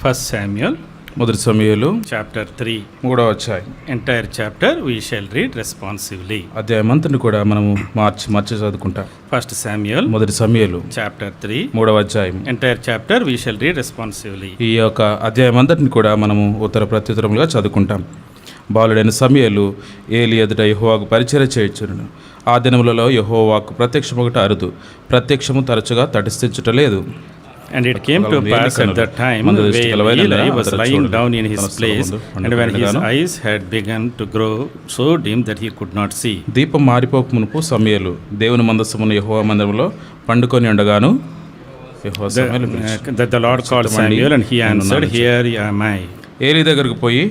First Samuel మొదటి సమూయేలు chapter 3. 3వ అధ్యాయం. Entire chapter we shall read responsively. అధ్యాయం అంతని కూడా మనము మార్చి చదువుకుంటాం. First Samuel మొదటి సమూయేలు chapter 3. 3వ అధ్యాయం. Entire chapter we shall read responsively. ఈ యొక్క అధ్యాయం అంతటిని కూడా మనము ఉత్తర ప్రత్యుత్తరములుగా చదువుకుంటాం. బాలుడైన సమూయేలు ఏలి ఎదుట యెహోవాకు పరిచర్య చేయుచుండెను. ఆ దినములలో యెహోవాకు ప్రత్యక్షమొకట అరుదు, ప్రత్యక్షము తరచుగా తటిస్థించుటలేదు. And it came to pass at that time when Eli was lying down in his place, and when his eyes had begun to grow so dim that he could not see. దీపం మారిపోక మునుపు సమూయేలు దేవుని మందసమున యెహోవా మందిరములో పండుకొని ఉండగాను యెహోవా సమూయేలును పిలిచాడు. That the Lord called Samuel, and he answered, Here am I. Eli దగ్గరకు పోయి,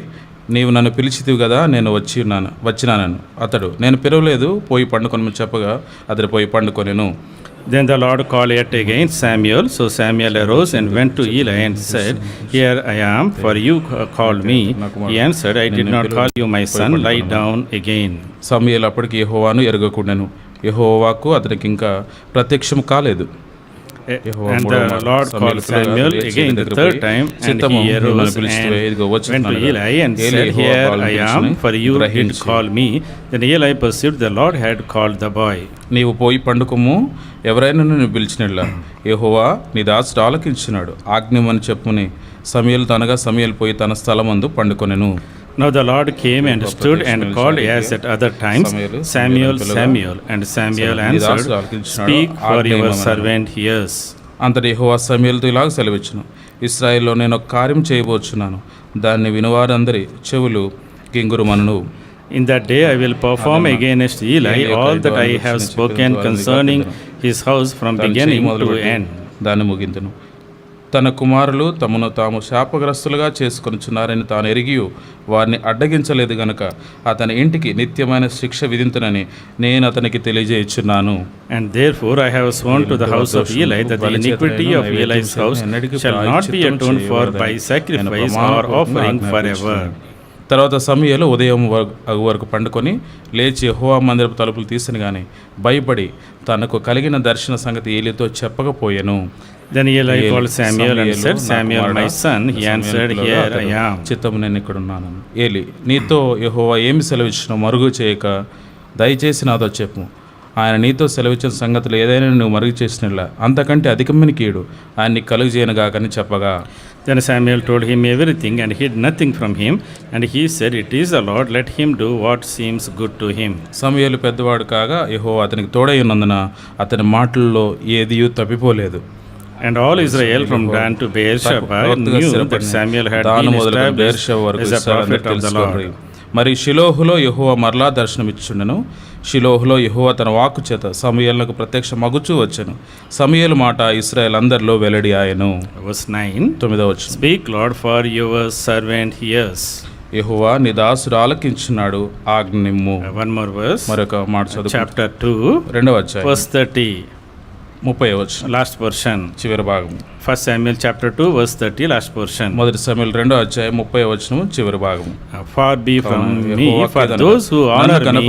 నీవు నన్ను పిలిచితివి కదా, నేను వచ్చినానను. అతడు, నేను పిలవలేదు, పోయి పండుకొనమని చెప్పగా అతడు పోయి పండుకొనెను. Then the Lord called yet again Samuel. So Samuel arose and went to Eli and said, Here I am, for you called me. He answered, I did not call you, my son, lie down again. సమూయేలు అప్పటికి యెహోవాను ఎరుగకుండెను. యెహోవాకు అతనికి ఇంకా ప్రత్యక్షం కాలేదు. And the Lord called Samuel again the third time, and he arose and went to Eli and said, Here I am, for you did call me. Then Eli perceived the Lord had called the boy. నీవు పోయి పండుకొము, ఎవరైనా నిన్ను పిలిచినట్లా యెహోవా నీ దాసుడు ఆలకించినాడు, ఆజ్ఞమని చెప్పుని సమూయేలు అనగా సమూయేలు పోయి తన స్థలమందు పండుకొనెను. Now the Lord came and stood and called as at other times, Samuel, Samuel. And Samuel answered, Speak, for your servant hears. అంతటి యెహోవా సమూయేలుతో ఇలాగ సెలవిచ్చును, ఇశ్రాయేలులో నేను ఒక కార్యం చేయబోచున్నాను, దాన్ని వినువారందరి చెవులు గింగురుమనును. In that day I will perform against Eli all that I have spoken concerning his house from beginning to end. దాన్ని ముగింతును. తన కుమారులు తమను తాము శాపగ్రస్తులుగా చేసుకొనుచున్నారని తాను ఎరిగి వారిని అడ్డగించలేదు గనుక అతని ఇంటికి నిత్యమైన శిక్ష విధింతునని నేను అతనికి తెలియజేయుచున్నాను. And therefore I have sworn to the house of Eli that the iniquity of Eli's house shall not be atoned for by sacrifice or offering forever. తర్వాత సమూయేలు ఉదయం వరకు పండుకొని లేచి యెహోవా మందిరపు తలుపులు తీసిన గాని భయపడి తనకు కలిగిన దర్శన సంగతి ఏలీతో చెప్పకపోయెను. Then Eli called Samuel and said, Samuel, my son. He answered, Here I am. చిత్తము నేను ఇక్కడ ఉన్నాను. ఏలి, నీతో యెహోవా ఏమి సెలవిచ్చినో మరుగు చేయక దయచేసి నాతో చెప్పు. ఆయన నీతో సెలవిచ్చిన సంగతులు ఏదైనా నువ్వు మరుగు చేసినట్లా అంతకంటే అధికమైన కీడు ఆయన నీకు కలుగజేయనుగాకని చెప్పగా. Then Samuel told him everything and hid nothing from him. And he said, It is the Lord, let him do what seems good to him. సమూయేలు పెద్దవాడు కాగా యెహోవా అతనికి తోడై ఉన్నందున అతని మాటల్లో ఏదియూ తప్పిపోలేదు. And all Israel from Dan to Beersheba knew that Samuel had been established as a prophet of the Lord. మరి షిలోహులో యెహోవా మరలా దర్శనమిచ్చుండెను. షిలోహులో యెహోవా తన వాక్కు చేత సమూయేలునకు ప్రత్యక్ష మగుచూ వచ్చెను. సమూయేలు మాట ఇశ్రాయేల్ అందరిలో వెల్లడి ఆయెను. Verse 9. 9వ వచనం. Speak, Lord, for your servant hears. యెహోవా నీ దాసుడు ఆలకించున్నాడు, ఆజ్ఞనిమ్ము. One more verse. మరొక మాట చదువు. Chapter 2. 2వ అధ్యాయం. Verse 30. 30వ వచనం. Last portion. చివరి భాగం. First Samuel chapter 2 verse 30, last portion. మొదటి సమూయేలు 2వ అధ్యాయం 30వ వచనం చివరి భాగం. Far be from me, for those who honor me,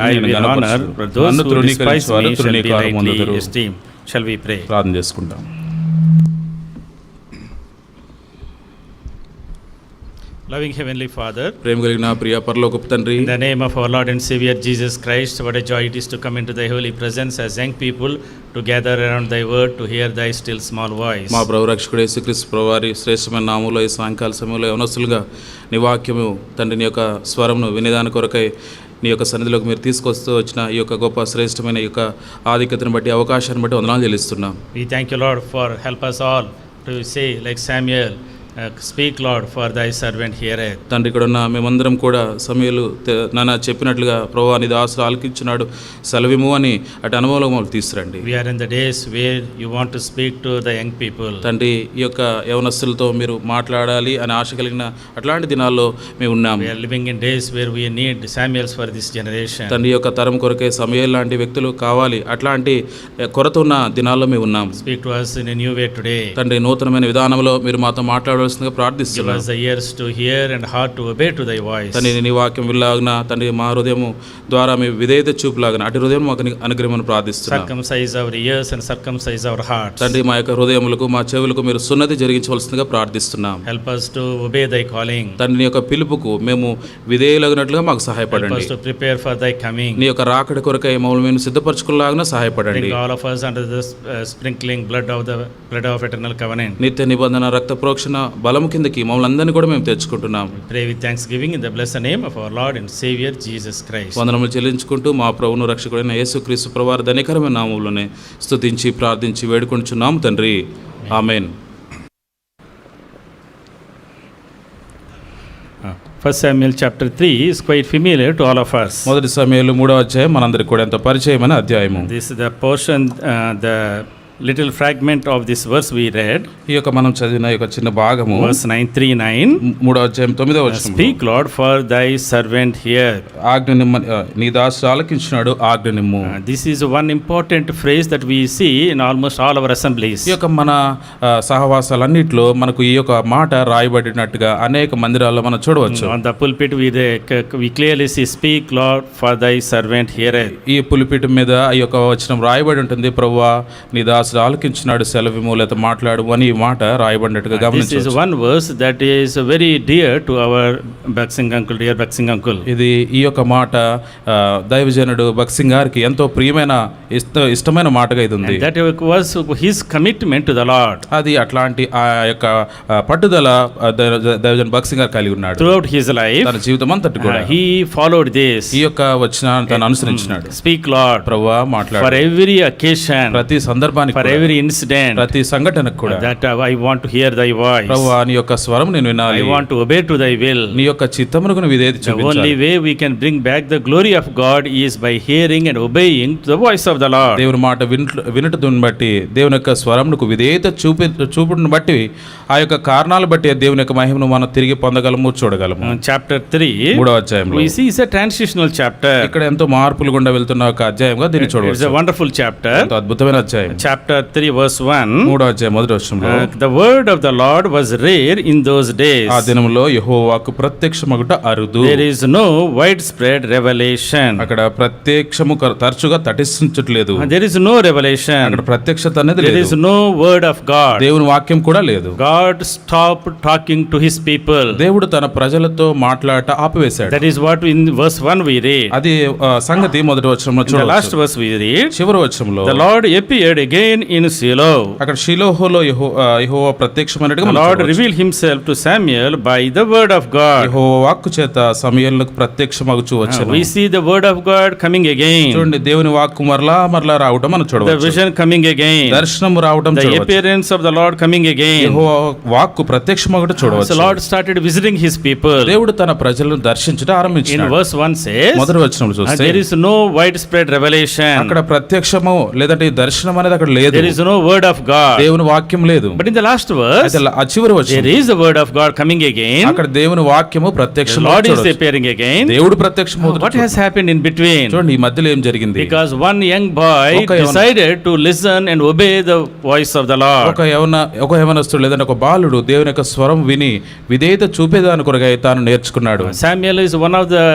I will honor, but those who despise me shall be lightly esteemed. Shall we pray? ప్రార్థన చేసుకుందాం. Loving Heavenly Father, ప్రేమ కలిగిన ప్రియ పరలోకపు తండ్రి, in the name of our Lord and Savior Jesus Christ, what a joy it is to come into thy holy presence as young people to gather around thy word to hear thy still small voice. మా ప్రభు రక్షకుడు యేసుక్రీస్తు ప్రభువారి శ్రేష్టమైన నామములో ఈ సాయంకాల సమయంలో యవనస్తులుగా నీ వాక్యము తండ్రి నీ యొక్క స్వరమును వినేదాని కొరకై నీ యొక్క సన్నిధిలోకి మీరు తీసుకొస్తూ వచ్చిన ఈ యొక్క గొప్ప శ్రేష్టమైన ఈ యొక్క ఆధిక్యతను బట్టి అవకాశాన్ని బట్టి వందనాలు చెల్లిస్తున్నాం. We thank you, Lord, for help us all to say like Samuel, Speak, Lord, for thy servant heareth. తండ్రి, ఇక్కడ ఉన్న మేమందరం కూడా సమూయేలు నాన్న చెప్పినట్లుగా ప్రభువా నీ దాసుడు ఆలకించున్నాడు, సెలవిము అని అటు అనుభవంలో మమ్మల్ని తీసుకురండి. We are in the days where you want to speak to the young people. తండ్రి, ఈ యొక్క యవనస్తులతో మీరు మాట్లాడాలి అని ఆశ కలిగిన అట్లాంటి దినాల్లో మేము ఉన్నాం. We are living in days where we need Samuels for this generation. తండ్రి, యొక్క తరం కొరకే సమూయేలు లాంటి వ్యక్తులు కావాలి, అట్లాంటి కొరత ఉన్న దినాల్లో మేము ఉన్నాం. Speak to us in a new way today. తండ్రి, నూతనమైన విధానంలో మీరు మాతో మాట్లాడు మాట్లాడవలసిందిగా Give ప్రార్థిస్తున్నాను. us the ears to hear and heart to obey to thy voice. తండ్రి నీ వాక్యం విల్లాగున తండ్రి మా హృదయము ద్వారా మీ విధేయత చూపులాగున అటు హృదయం మాకు అనుగ్రహమని ప్రార్థిస్తున్నాను. Circumcise our ears and circumcise our hearts. తండ్రి మా యొక్క హృదయములకు మా చెవులకు మీరు సున్నతి జరిగించవలసిందిగా ప్రార్థిస్తున్నాం. Help us to obey thy calling. తండ్రి నీ యొక్క పిలుపుకు మేము విధేయులగినట్లుగా మాకు Help సహాయపడండి. us to prepare for thy coming. నీ యొక్క రాకడ కొరకై మమ్మల్ని మేము సిద్ధపరచుకునేలాగా సహాయపడండి. Bring all of us under the sprinkling blood of eternal covenant. నిత్య నిబంధన రక్త ప్రోక్షణ బలము కిందకి మమ్మల్ని అందరినీ కూడా మేము తెచ్చుకుంటున్నాం. Pray with thanksgiving in the blessed name of our Lord and Savior Jesus Christ. వందనములు చెల్లించుకుంటూ మా ప్రభువును రక్షకుడైన యేసుక్రీస్తు ప్రభువారి ధన్యకరమైన నామములోనే స్తుతించి ప్రార్థించి వేడుకొంచున్నాము తండ్రి. ఆమేన్. 1 Samuel chapter 3 is quite familiar to all of us. మొదటి సమూయేలు 3వ అధ్యాయం మనందరికీ కూడా ఎంతో పరిచయమైన అధ్యాయము. This is the portion, the little fragment of this verse we read. ఈ యొక్క మనం చదివిన ఈ యొక్క చిన్న భాగము Verse 9:3-9. 3వ అధ్యాయం 9వ వచనం. Speak, Lord, for thy servant here. ఆజ్ఞ నిమ్మ నీ దాసుడు ఆలకించున్నాడు ఆజ్ఞ నిమ్ము. This is one important phrase that we see in almost all our assemblies. ఈ యొక్క మన సహవాసాలన్నిటిలో మనకు ఈ యొక్క మాట రాయబడినట్టుగా అనేక మందిరాల్లో మనం చూడవచ్చు. On the pulpit we clearly see, speak, Lord, for thy servant here. ఈ పులిపీఠం మీద ఈ యొక్క వచనం రాయబడి ఉంటుంది, ప్రభువా నీ దాసుడు ఆలకించున్నాడు సెలవిము లేక మాట్లాడు అని ఈ మాట రాయబడినట్టుగా This గమనించవచ్చు. is one verse that is very dear to our Baksing uncle, dear Baksing uncle. ఇది ఈ యొక్క మాట దైవజనుడు భక్సింగ్ గారికి ఎంతో ప్రియమైన ఇష్టమైన మాటగా ఇది ఉంది. And that was his commitment to the Lord. అది అట్లాంటి ఆ యొక్క పట్టుదల దైవజనుడు భక్సింగ్ గారు కలిగి ఉన్నాడు. Throughout his life, తన జీవితం అంతటి కూడా he followed this. ఈ యొక్క వచనాన్ని తను అనుసరించినాడు. Speak, Lord, ప్రభువా for మాట్లాడు. every occasion, ప్రతి సందర్భానికి for every incident, ప్రతి సంఘటనకు కూడా that I want to hear thy voice. ప్రభువా నీ యొక్క స్వరం నేను వినాలి. I want to obey to thy will. నీ యొక్క చిత్తమునకు విధేయత The చూపించాలి. only way we can bring back the glory of God is by hearing and obeying to the voice of the Lord. దేవుని మాట వినుటను బట్టి దేవుని యొక్క స్వరమునకు విధేయత చూపును బట్టి ఆ యొక్క కారణాలు బట్టి దేవుని యొక్క మహిమను మనం తిరిగి పొందగలము చూడగలము. Chapter 3, 3వ అధ్యాయంలో we see is a transitional chapter. ఇక్కడ ఎంతో మార్పులు గుండా వెళ్తున్న ఒక అధ్యాయంగా దీన్ని It's a చూడవచ్చు. wonderful chapter. ఎంతో అద్భుతమైన అధ్యాయం. Chapter 3 verse 1. 3వ అధ్యాయం మొదటి వచనంలో The word of the Lord was rare in those days. ఆ దినములో యెహోవాకు ప్రత్యక్షమగుట అరుదు. There is no widespread revelation. అక్కడ ప్రత్యక్షము తరచుగా తటించట్లేదు. There is no revelation. అక్కడ ప్రత్యక్షత అనేది There is లేదు. no word of God. దేవుని వాక్యం కూడా లేదు. God stopped talking to his people. దేవుడు తన ప్రజలతో మాట్లాడట ఆపివేశాడు. That is what in verse 1 we read. అది సంగతి మొదటి వచనంలో In the last చూడవచ్చు. verse we read, చివరి వచనంలో the Lord appeared again in Shiloh. అక్కడ షిలోహులో యెహోవా ప్రత్యక్షమైనట్టుగా The మనం Lord చూడవచ్చు. revealed himself to Samuel by the word of God. యెహోవా వాక్కు చేత సమూయేలునకు ప్రత్యక్షమగుచూ వచ్చెను. We see the word of God coming again. చూడండి దేవుని వాక్కు మరలా రావటం మనం The చూడవచ్చు. vision coming again. దర్శనం రావటం The చూడవచ్చు. appearance of the Lord coming again. యెహోవా వాక్కు ప్రత్యక్షమగుట So చూడవచ్చు. Lord started visiting his people. దేవుడు తన ప్రజలను దర్శించడం In ఆరంభించాడు. verse 1 says, మొదటి వచనంలో చూస్తే there is no widespread revelation. అక్కడ ప్రత్యక్షము లేదంటే ఈ దర్శనం అనేది అక్కడ లేదు. There is no word of God. దేవుని వాక్యం లేదు. But in the last verse, అయితే ఆ చివరి there వచనం is the word of God coming again. అక్కడ దేవుని వాక్యము The ప్రత్యక్షం Lord is appearing again. దేవుడు ప్రత్యక్షమవుతాడు. What has happened in between? చూడండి ఈ మధ్యలో ఏం జరిగింది? Because one young boy decided to listen and obey the voice of the Lord. ఒక యవనస్తుడు లేదంటే ఒక బాలుడు దేవుని యొక్క స్వరం విని విధేయత చూపేదాని కొరకై తాను నేర్చుకున్నాడు. Samuel is one of the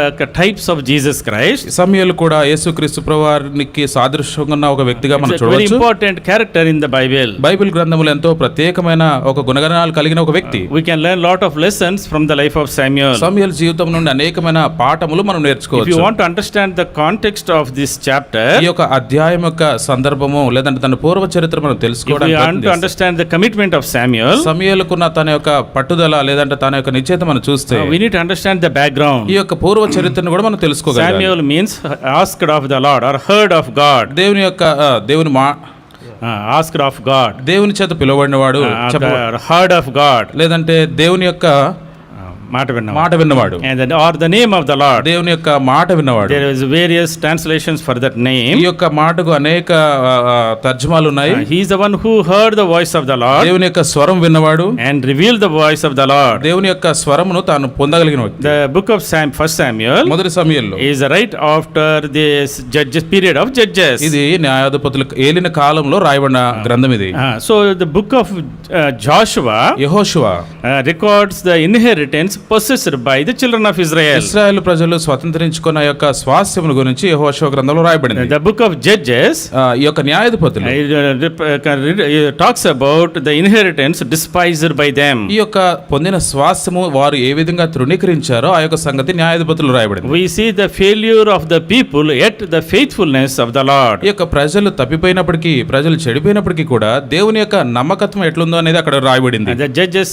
types of Jesus Christ. సమూయేలు కూడా యేసుక్రీస్తు ప్రభువారికి సాదృశ్యంగా ఉన్న ఒక వ్యక్తిగా మనం It's a very చూడవచ్చు. important character in the Bible. Bible గ్రంథములో ఎంతో ప్రత్యేకమైన ఒక గుణగణాలు కలిగిన ఒక వ్యక్తి. We can learn lot of lessons from the life of Samuel. సమూయేలు జీవితం నుండి అనేకమైన పాఠములు మనం If you నేర్చుకోవచ్చు. want to understand the context of this chapter, ఈ యొక్క అధ్యాయం యొక్క సందర్భము లేదంటే తన పూర్వ చరిత్ర మనం if we తెలుసుకోవడానికి want to understand the commitment of Samuel, సమూయేలుకున్న తన యొక్క పట్టుదల లేదంటే తన యొక్క నిశ్చయిత మనం చూస్తే we need to understand the background. ఈ యొక్క పూర్వ చరిత్రను కూడా మనం తెలుసుకోగలగాలి. Samuel means asked of the Lord or heard of God. దేవుని యొక్క Asked of God. దేవుని చేత పిలువబడినవాడు Heard of God. లేదంటే దేవుని యొక్క మాట విన్నవాడు. And then, or the name of the Lord. దేవుని యొక్క మాట విన్నవాడు. There is various translations for that name. ఈ యొక్క మాటకు అనేక తర్జుమాలు ఉన్నాయి. He is the one who heard the voice of the Lord దేవుని యొక్క స్వరం విన్నవాడు and revealed the voice of the Lord. దేవుని యొక్క స్వరమును తాను పొందగలిగిన వ్యక్తి. The book of First Samuel మొదటి సమూయేలు is right after this judges period of judges. ఇది న్యాయాధిపతులు ఏలిన కాలంలో రాయబడిన గ్రంథం ఇది. So the book of Joshua యెహోషువ records the inheritance possessed by the children of Israel. ఇశ్రాయేలు ప్రజలు స్వతంత్రించుకున్న యొక్క స్వాస్థ్యముల గురించి యెహోషువ గ్రంథంలో రాయబడింది. The book of Judges ఈ యొక్క న్యాయాధిపతులు talks about the inheritance despised by them. ఈ యొక్క పొందిన స్వాస్థ్యము వారు ఏ విధంగా తృణీకరించారో ఆ యొక్క సంగతి న్యాయాధిపతులు రాయబడింది. We see the failure of the people yet the faithfulness of the Lord. ఈ యొక్క ప్రజలు తప్పిపోయినప్పటికీ ప్రజలు చెడిపోయినప్పటికీ కూడా దేవుని యొక్క నమ్మకత్వం ఎట్లుందో అనేది అక్కడ రాయబడింది. The judges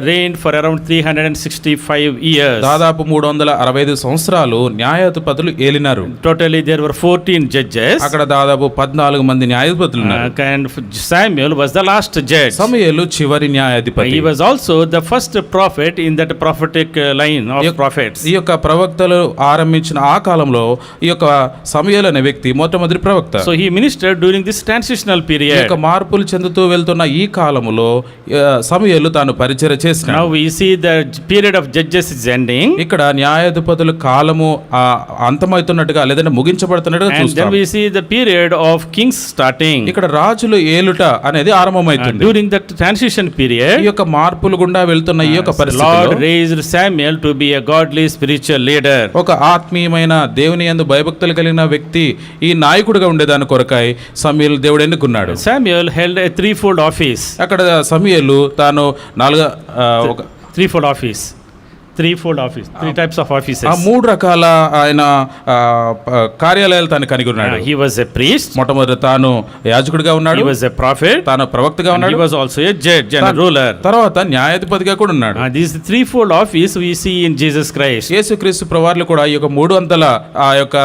reigned for around 365 years. దాదాపు 365 సంవత్సరాలు న్యాయాధిపతులు ఏలినారు. Totally there were 14 judges. అక్కడ దాదాపు 14 మంది న్యాయాధిపతులు ఉన్నారు. And Samuel was the last judge. సమూయేలు చివరి న్యాయాధిపతి. He was also the first prophet in that prophetic line of prophets. ఈ యొక్క ప్రవక్తలు ఆరంభించిన ఆ కాలంలో ఈ యొక్క సమూయేలు అనే వ్యక్తి మొట్టమొదటి ప్రవక్త. So he ministered during this transitional ఈ period. యొక్క మార్పులు చెందుతూ వెళ్తున్న ఈ కాలములో సమూయేలు తాను పరిచర్య చేసినాడు. Now we see the period of judges is ending. ఇక్కడ న్యాయాధిపతుల కాలము అంతమవుతున్నట్టుగా లేదంటే ముగించబడుతున్నట్టుగా And then చూస్తాం. we see the period of kings starting. ఇక్కడ రాజులు ఏలుట అనేది ఆరంభమవుతుంది. During that transition period, ఈ యొక్క మార్పులు గుండా వెళ్తున్న ఈ యొక్క Lord పరిస్థితిలో raised Samuel to be a godly spiritual leader. ఒక ఆత్మీయమైన దేవుని యందు భయభక్తులు కలిగిన వ్యక్తి ఈ నాయకుడిగా ఉండేదాని కొరకై సమూయేలు దేవుడు ఎన్నుకున్నాడు. Samuel held a threefold office. అక్కడ సమూయేలు తాను Threefold office. Three types of offices. ఆ మూడు రకాల ఆయన కార్యాలయాలు తాను కలిగి ఉన్నాడు. He was a priest. మొట్టమొదటి తాను యాజకుడిగా ఉన్నాడు. He was a prophet. తాను ప్రవక్తగా And ఉన్నాడు. he was also a judge and a ruler. తర్వాత న్యాయాధిపతిగా కూడా ఉన్నాడు. This threefold office we see in Jesus Christ. యేసుక్రీస్తు ప్రభువారు కూడా ఈ యొక్క మూడు అంతల ఆ యొక్క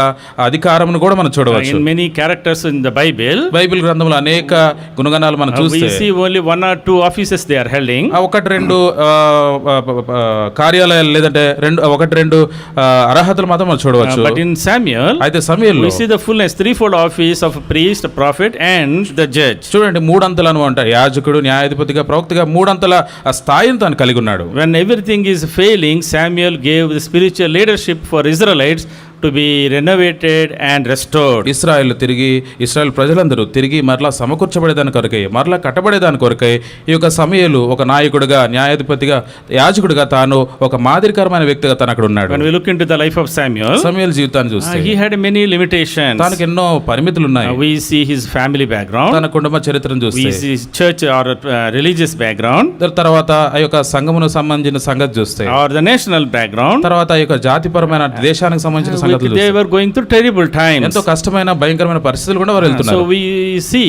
అధికారమును కూడా మనం చూడవచ్చు. In many characters in the Bible, Bible గ్రంథంలో అనేక గుణగణాలు మనం చూస్తే we see only one or two offices they are holding. ఒకటి రెండు కార్యాలయాలు లేదంటే ఒకటి రెండు అర్హతలు మాత్రం మనం చూడవచ్చు. But in Samuel, అయితే సమూయేలు we see the fullness, threefold office of priest, prophet and the judge. చూడండి మూడంతలను అంటారు. యాజకుడు, న్యాయాధిపతిగా, ప్రవక్తగా మూడంతల ఆ స్థాయిని తాను కలిగి ఉన్నాడు. When everything is failing, Samuel gave the spiritual leadership for Israelites to be renovated and restored. Israel ప్రజలందరూ తిరిగి మరలా సమకూర్చబడేదాని కొరకై, మరలా కట్టబడేదాని కొరకై ఈ యొక్క సమూయేలు ఒక నాయకుడిగా, న్యాయాధిపతిగా, యాజకుడిగా తాను ఒక మాదిరికరమైన వ్యక్తిగా తను అక్కడ ఉన్నాడు. When we look into the life of Samuel, సమూయేలు జీవితాన్ని చూస్తే he had many limitations. తనకు ఎన్నో పరిమితులు ఉన్నాయి. We see his family background. తన కుటుంబ చరిత్రను చూస్తే we see church or religious background. తర్వాత ఆ యొక్క సంఘమును సంబంధించిన సంగతి చూస్తే or the national background. తర్వాత ఆ యొక్క జాతిపరమైన దేశానికి సంబంధించిన they were going through terrible times. ఎంతో కష్టమైన భయంకరమైన పరిస్థితులు కూడా వారు వెళ్తున్నారు. So we see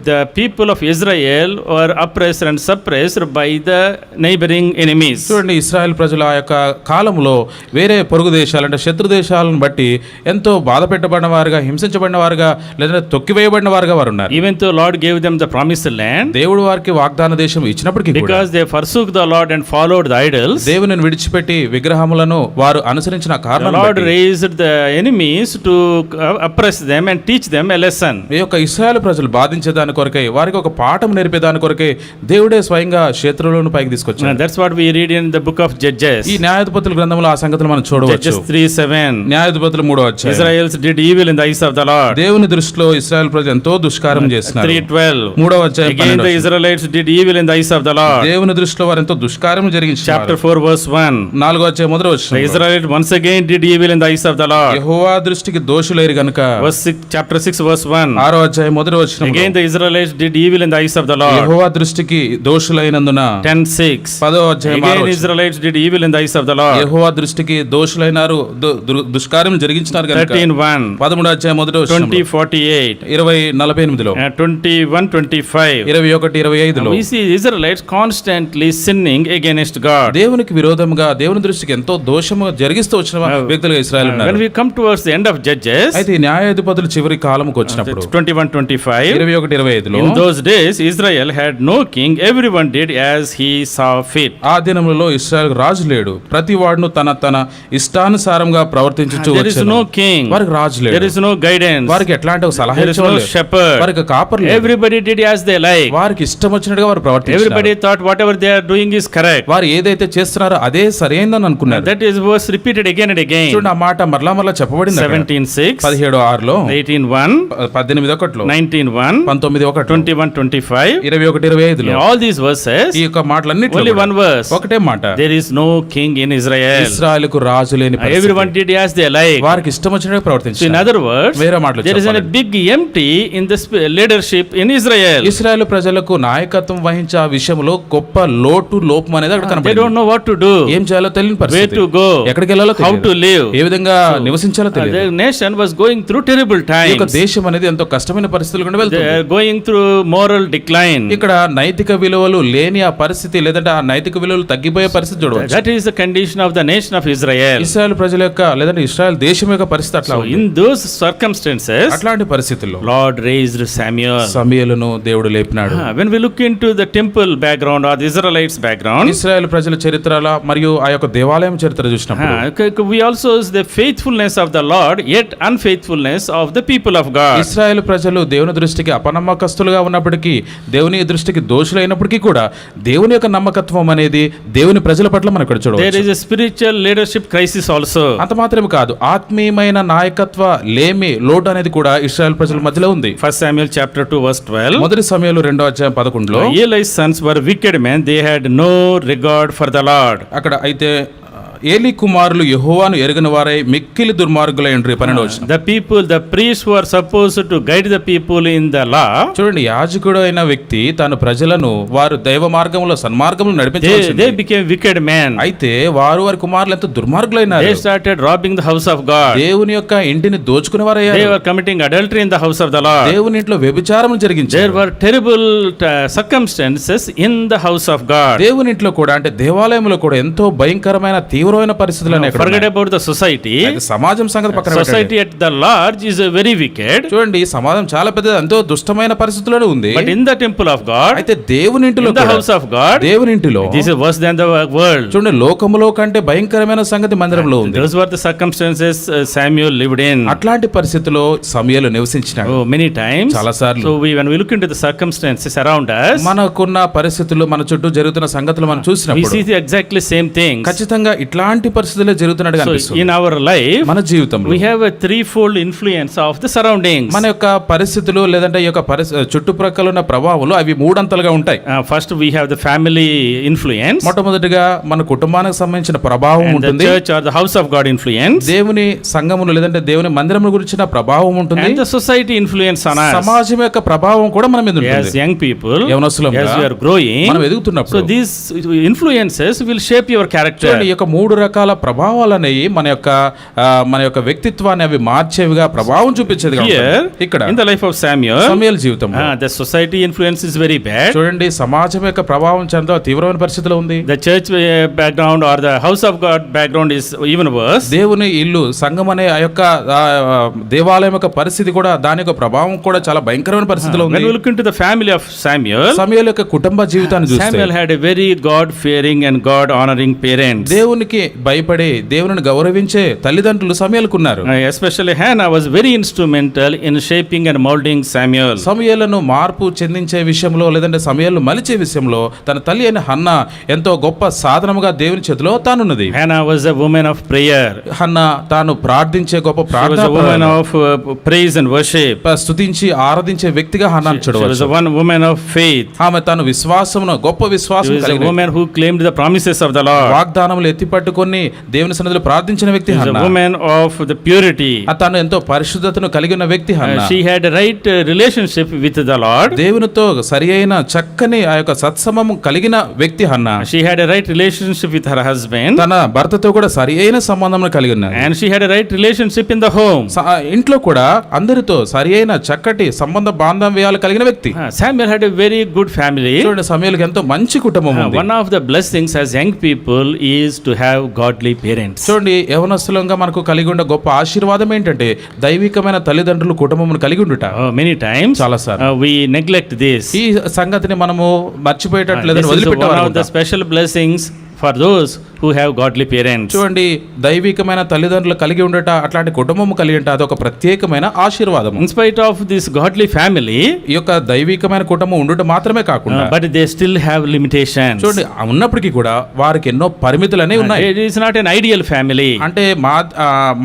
the people of Israel were oppressed and suppressed by the neighboring enemies. చూడండి, ఇశ్రాయేల్ ప్రజలు ఆ యొక్క కాలంలో వేరే పొరుగు దేశాలు అంటే శత్రు దేశాలను బట్టి ఎంతో బాధ పెట్టబడిన వారుగా, హింసించబడిన వారుగా, లేదా తొక్కివేయబడిన వారుగా వారు ఉన్నారు. Even though Lord gave them the promised land, దేవుడు వారికి వాగ్దాన దేశం ఇచ్చినప్పటికీ కూడా because they forsook the Lord and followed the idols, దేవుని విడిచిపెట్టి విగ్రహములను వారు అనుసరించిన కారణం Lord raised the enemies to oppress them and teach them a lesson. ఈ యొక్క ఇశ్రాయేలు ప్రజలు బాధించేదాని కొరకై, వారికి ఒక పాఠం నేర్పేదాని కొరకై దేవుడే స్వయంగా శత్రువులను పైకి తీసుకొచ్చాడు. That's what we read in the book of Judges. ఈ న్యాయాధిపతుల గ్రంథంలో ఆ సంగతులు మనం చూడవచ్చు. Judges 3:7. న్యాయాధిపతులు 3వ అధ్యాయం. Israelites did evil in the eyes of the Lord. దేవుని దృష్టిలో ఇశ్రాయేల్ ప్రజలు ఎంతో దుష్కారం చేస్తున్నారు. 3:12. 3వ అధ్యాయం. Again the Israelites did evil in the eyes of the Lord. దేవుని దృష్టిలో వారు ఎంతో దుష్కారం జరిగించారు. Chapter 4 verse 1. 4వ అధ్యాయం మొదటి వచనం. The Israelites once again did evil in the eyes of the Lord. యెహోవా దృష్టికి దోషులైరి గనుక. Chapter 6 verse 1. 6వ అధ్యాయం మొదటి వచనం. Again the Israelites did evil in the eyes of the Lord. యెహోవా దృష్టికి దోషులైనందున. 10:6. 10వ అధ్యాయం. Again Israelites did evil in the eyes of the Lord. యెహోవా దృష్టికి దోషులైనారు, దుష్కార్యం జరిగించినారు గనుక. 13:1. 13వ అధ్యాయం మొదటి వచనం. 20:48. 20:48లో. 21:25. 21:25లో. We see Israelites constantly sinning against God. దేవునికి విరోధంగా, దేవుని దృష్టికి ఎంతో దోషము జరిగిస్తూ వచ్చిన వ్యక్తులుగా ఇశ్రాయేలు ఉన్నారు. చెప్తున్నాడు. When we come towards the end of Judges, అయితే ఈ న్యాయాధిపతులు చివరి కాలంకి వచ్చినప్పుడు 21-25, 21-25లో in those days Israel had no king, everyone did as he saw fit. ఆ దినములలో ఇశ్రాయేలు రాజు లేడు, ప్రతి వాడును తన ఇష్టానుసారంగా ప్రవర్తించుచు There is వచ్చెను. no king, వారికి రాజు there లేడు, is no guidance, వారికి ఎట్లాంటి ఒక సలహా there is no ఇచ్చేవాళ్ళు లేరు. shepherd, వారికి కాపరి లేడు. everybody did as they like. వారికి ఇష్టం వచ్చినట్టుగా వారు ప్రవర్తించారు. Everybody thought whatever they are doing is correct. వారు ఏదైతే చేస్తున్నారో అదే సరైనదని అనుకున్నారు. That is was repeated again and again. చూడండి, ఆ మాట మరలా చెప్పబడింది. 17:6, 17:6లో, 18:1, 18:1లో, 19:1, 19:1, 21-25. 21-25లో All these verses, ఈ యొక్క మాటలన్నిటిలో only కూడా one verse. ఒకటే మాట, There is no king in Israel. ఇశ్రాయేలుకు రాజు లేని పరిస్థితి. Everyone did as they like. వారికి ఇష్టం వచ్చినట్టుగా So in ప్రవర్తించారు. other words, వేరే మాటలు there is a big empty in the leadership in Israel. ఇశ్రాయేలు ప్రజలకు నాయకత్వం వహించే ఆ విషయంలో గొప్ప లోపం అనేది అక్కడ They కనబడింది. don't know what to do, ఏం చేయాలో తెలియని where పరిస్థితి, to go, ఎక్కడికి వెళ్ళాలో how తెలియదు, to live. ఏ విధంగా నివసించాలో తెలియదు. The nation was going through terrible ఈ యొక్క times. దేశం అనేది ఎంతో కష్టమైన పరిస్థితులు గుండా They వెళ్తుంది. are going through moral decline. ఇక్కడ నైతిక విలువలు లేని ఆ పరిస్థితి, లేదంటే ఆ నైతిక విలువలు తగ్గిపోయే పరిస్థితి చూడవచ్చు. That is the condition of the nation of Israel. ఇశ్రాయేలు ప్రజల యొక్క లేదంటే ఇశ్రాయేల్ దేశం యొక్క పరిస్థితి అట్లా So ఉంది. in those circumstances, అట్లాంటి పరిస్థితుల్లో Lord raised Samuel. సమూయేలును దేవుడు లేపినాడు. When we look into the temple background or the Israelites background, Israel ప్రజల చరిత్రల మరియు ఆ యొక్క దేవాలయం చరిత్ర చూసినప్పుడు we also see the faithfulness of the Lord, yet unfaithfulness of the people of God. Israel ప్రజలు దేవుని దృష్టికి అపనమ్మకస్తులుగా ఉన్నప్పటికీ, దేవుని దృష్టికి దోషులైనప్పటికీ కూడా దేవుని యొక్క నమ్మకత్వం అనేది దేవుని ప్రజల పట్ల మనం ఇక్కడ There చూడవచ్చు. is a spiritual leadership crisis also. అంత మాత్రమే కాదు, ఆత్మీయమైన నాయకత్వ లోటు అనేది కూడా ఇశ్రాయేల్ ప్రజల మధ్యలో ఉంది. 1 Samuel chapter 2 verse 12. మొదటి సమయంలో 2:11లో Eli's sons were wicked men, they had no regard for the Lord. అక్కడ అయితే ఏలి కుమారులు యెహోవాను ఎరుగని వారై మిక్కిలి దుర్మార్గులైండ్రు. 12 The people, the priests who are supposed to guide the people in the law, చూడండి, యాజకుడు అయిన వ్యక్తి తన ప్రజలను వారు దైవ మార్గంలో సన్మార్గంలో they నడిపించవలసింది. became wicked men. అయితే వారి కుమారులు ఎంత దుర్మార్గులైనారు. They started robbing the house of God. దేవుని యొక్క ఇంటిని దోచుకునే They వారయ్యారు. were committing adultery in the house of the Lord. దేవుని ఇంట్లో వ్యభిచారం There జరిగించారు. were terrible circumstances in the house of God. దేవుని ఇంట్లో కూడా అంటే దేవాలయంలో కూడా ఎంతో భయంకరమైన తీవ్రమైన పరిస్థితులు Forget about the society. సమాజం సంగతి పక్కన పెట్టండి. Society at the large is very wicked. చూడండి, ఈ సమాజం చాలా పెద్దది, ఎంతో దుష్టమైన పరిస్థితుల్లోనే ఉంది. But in the temple of God, అయితే దేవుని ఇంటిలో in the కూడా, house of God, దేవుని ఇంటిలో this is worse than the world. చూడండి, లోకములో కంటే భయంకరమైన సంగతి మందిరంలో ఉంది. Those were the circumstances Samuel lived in. అట్లాంటి పరిస్థితిలో సమూయేలు నివసించినాడు Oh, many times. చాలా సార్లు. So when we look into the circumstances around us, మనకున్న పరిస్థితులు, మన చుట్టూ జరుగుతున్న సంగతులు మనం we చూసినప్పుడు see the exactly same things. ఖచ్చితంగా ఇట్లాంటి పరిస్థితులే జరుగుతున్నట్టుగా So అనిపిస్తుంది. in our life, మన జీవితంలో we have a threefold influence of the surroundings. మన యొక్క పరిస్థితులు లేదంటే ఈ యొక్క చుట్టుప్రక్కల ఉన్న ప్రభావాలు అవి మూడంతలుగా ఉంటాయి. First we have the family influence, మొట్టమొదటిగా మన కుటుంబానికి సంబంధించిన ప్రభావం and the ఉంటుంది. church or the house of God influence, దేవుని సంఘమును లేదంటే దేవుని మందిరముల గురించిన ప్రభావం ఉంటుంది. and the society influence on us. సమాజం యొక్క ప్రభావం కూడా మన మీద As ఉంటుంది. young people, యవనస్తులంగా as we are growing, మనం ఎదుగుతున్నప్పుడు so these influences will shape your character. చూడండి, ఈ యొక్క మూడు రకాల ప్రభావాలు అనేవి మన యొక్క వ్యక్తిత్వాన్ని అవి మార్చేవిగా ప్రభావం చూపించేది. Here, ఇక్కడ in the life of Samuel, సమూయేలు జీవితంలో the society influence is very bad. చూడండి, సమాజం యొక్క ప్రభావం చాలా తీవ్రమైన పరిస్థితిలో ఉంది. The church background or the house of God background is even worse. దేవుని ఇల్లు, సంఘం అనే ఆ యొక్క దేవాలయం యొక్క పరిస్థితి కూడా, దాని యొక్క ప్రభావం కూడా చాలా భయంకరమైన పరిస్థితిలో ఉంది. When we look into the family of Samuel, సమూయేలు యొక్క కుటుంబ జీవితాన్ని చూస్తే Samuel had a very God fearing and God honoring parents. దేవునికి భయపడి దేవుని గౌరవించే తల్లిదండ్రులు సమూయేలుకు ఉన్నారు. Especially Hannah was very instrumental in shaping and molding Samuel. సమూయేలును మార్పు చెందించే విషయంలో లేదంటే సమూయేలును మలిచే విషయంలో తన తల్లి అయిన హన్నా ఎంతో గొప్ప సాధనముగా దేవుని చేతిలో తానున్నది. Hannah was a woman of prayer. Hannah తాను ప్రార్థించే గొప్ప She was a woman of praise and worship. స్తుతించి ఆరాధించే వ్యక్తిగా హన్నాను She was చూడవచ్చు. a one woman of faith. ఆమె తాను విశ్వాసమును గొప్ప She విశ్వాసం was a కలిగిన woman who claimed the promises of the Lord. వాగ్దానములు ఎత్తి పట్టుకొని దేవుని సన్నిధిలో ప్రార్థించిన వ్యక్తి She was a Hannah. woman of the purity. తాను ఎంతో పరిశుద్ధతను కలిగి ఉన్న వ్యక్తి Hannah. She had a right relationship with the Lord. దేవునితో సరి అయిన చక్కని ఆ యొక్క సత్సమము కలిగిన వ్యక్తి Hannah. She had a right relationship with her husband. తన భర్తతో కూడా సరి అయిన సంబంధం కలిగి ఉన్నది. And she had a right relationship in the home. ఇంట్లో కూడా అందరితో సరి అయిన చక్కటి సంబంధ బాంధవ్యాలు కలిగిన వ్యక్తి. Samuel had a very good family. చూడండి, సమూయేలుకి ఎంతో మంచి కుటుంబం ఉంది. One of the blessings as young people is to have have godly parents. చూడండి, యవనస్తులంగా మనకు కలిగి ఉండే గొప్ప ఆశీర్వాదం ఏంటంటే దైవికమైన తల్లిదండ్రులు కుటుంబమును కలిగి ఉండుట. Many times చాలాసార్లు we neglect this. ఈ సంగతిని మనము మర్చిపోయేటట్లు This లేదని is one of the వదిలిపెట్టేవారు. special blessings for those who have godly parents. చూడండి, దైవికమైన తల్లిదండ్రులు కలిగి ఉండట, అట్లాంటి కుటుంబము కలిగి ఉంట, అదొక ప్రత్యేకమైన ఆశీర్వాదం. In spite of this godly family, ఈ యొక్క దైవికమైన కుటుంబం ఉండుట మాత్రమే కాకుండా but they still have limitations. చూడండి, ఉన్నప్పటికీ కూడా వారికి ఎన్నో పరిమితులు అనేవి ఉన్నాయి. It is not an ideal family. అంటే